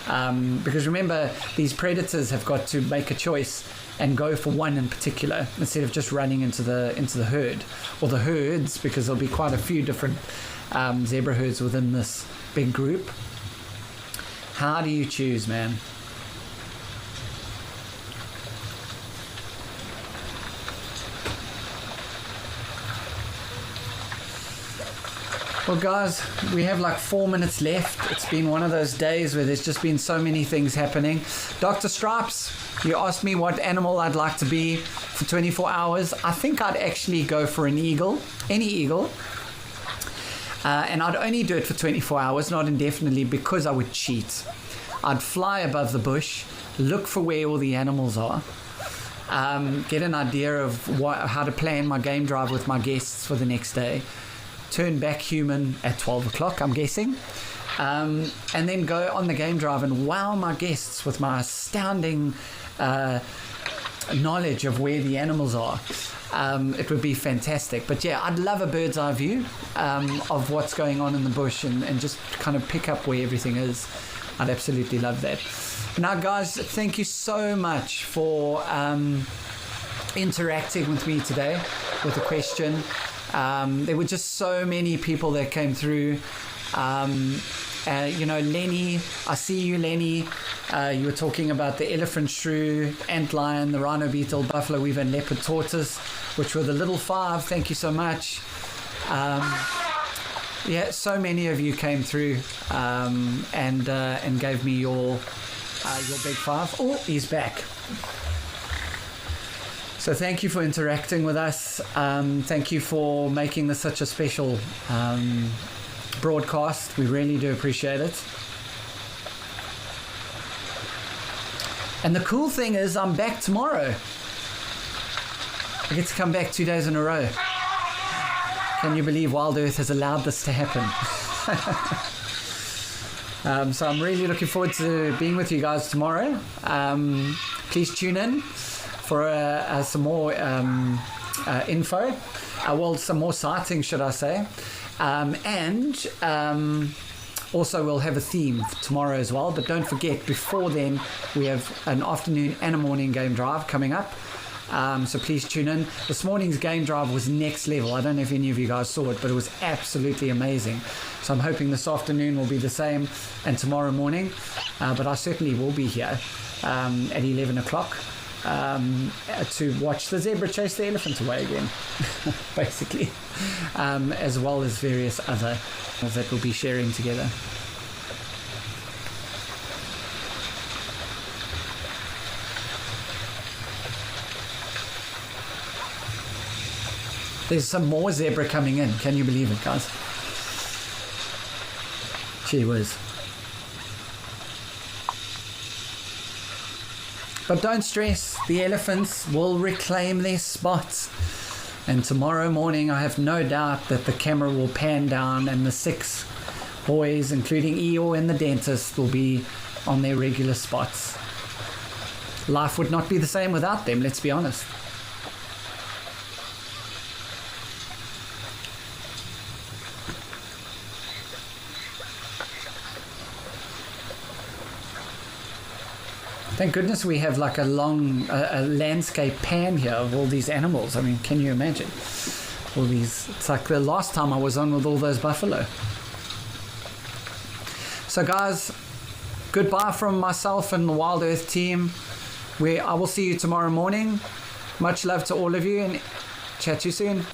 Because remember, these predators have got to make a choice and go for one in particular instead of just running into the herd or the herds, because there'll be quite a few different zebra herds within this big group. How do you choose, man? Well, guys, we have like 4 minutes left. It's been one of those days where there's just been so many things happening. Dr. Stripes, you asked me what animal I'd like to be for 24 hours. I think I'd actually go for an eagle, any eagle. And I'd only do it for 24 hours, not indefinitely, because I would cheat. I'd fly above the bush, look for where all the animals are, get an idea of how to plan my game drive with my guests for the next day, turn back human at 12 o'clock, I'm guessing, and then go on the game drive and wow my guests with my astounding knowledge of where the animals are. It would be fantastic. But yeah, I'd love a bird's eye view of what's going on in the bush and just kind of pick up where everything is. I'd absolutely love that. Now, guys, thank you so much for interacting with me today with a question. There were just so many people that came through. Lenny, I see you, Lenny. You were talking about the elephant shrew, antlion, the rhino beetle, buffalo weaver, and leopard tortoise, which were the little 5. Thank you so much. Yeah, so many of you came through and gave me your big 5. Oh, he's back. So thank you for interacting with us. Thank you for making this such a special broadcast. We really do appreciate it. And the cool thing is I'm back tomorrow. I get to come back 2 days in a row. Can you believe Wild Earth has allowed this to happen? So I'm really looking forward to being with you guys tomorrow. Please tune in for some more info. Some more sightings, should I say. Also we'll have a theme tomorrow as well, but don't forget, before then we have an afternoon and a morning game drive coming up, so please tune in. This morning's game drive was next level. I don't know if any of you guys saw it, but it was absolutely amazing. So I'm hoping this afternoon will be the same and tomorrow morning, but I certainly will be here at 11 o'clock to watch the zebra chase the elephant away again, basically, as well as various other that we'll be sharing together. There's some more zebra coming in. Can you believe it, guys? Gee whiz. But don't stress, the elephants will reclaim their spots. And tomorrow morning, I have no doubt that the camera will pan down and the 6 boys, including Eeyore and the dentist, will be on their regular spots. Life would not be the same without them, let's be honest. Thank goodness we have like a long landscape pan here of all these animals. I mean, can you imagine? All these, it's like the last time I was on with all those buffalo. So guys, goodbye from myself and the Wild Earth team. I will see you tomorrow morning. Much love to all of you and chat to you soon.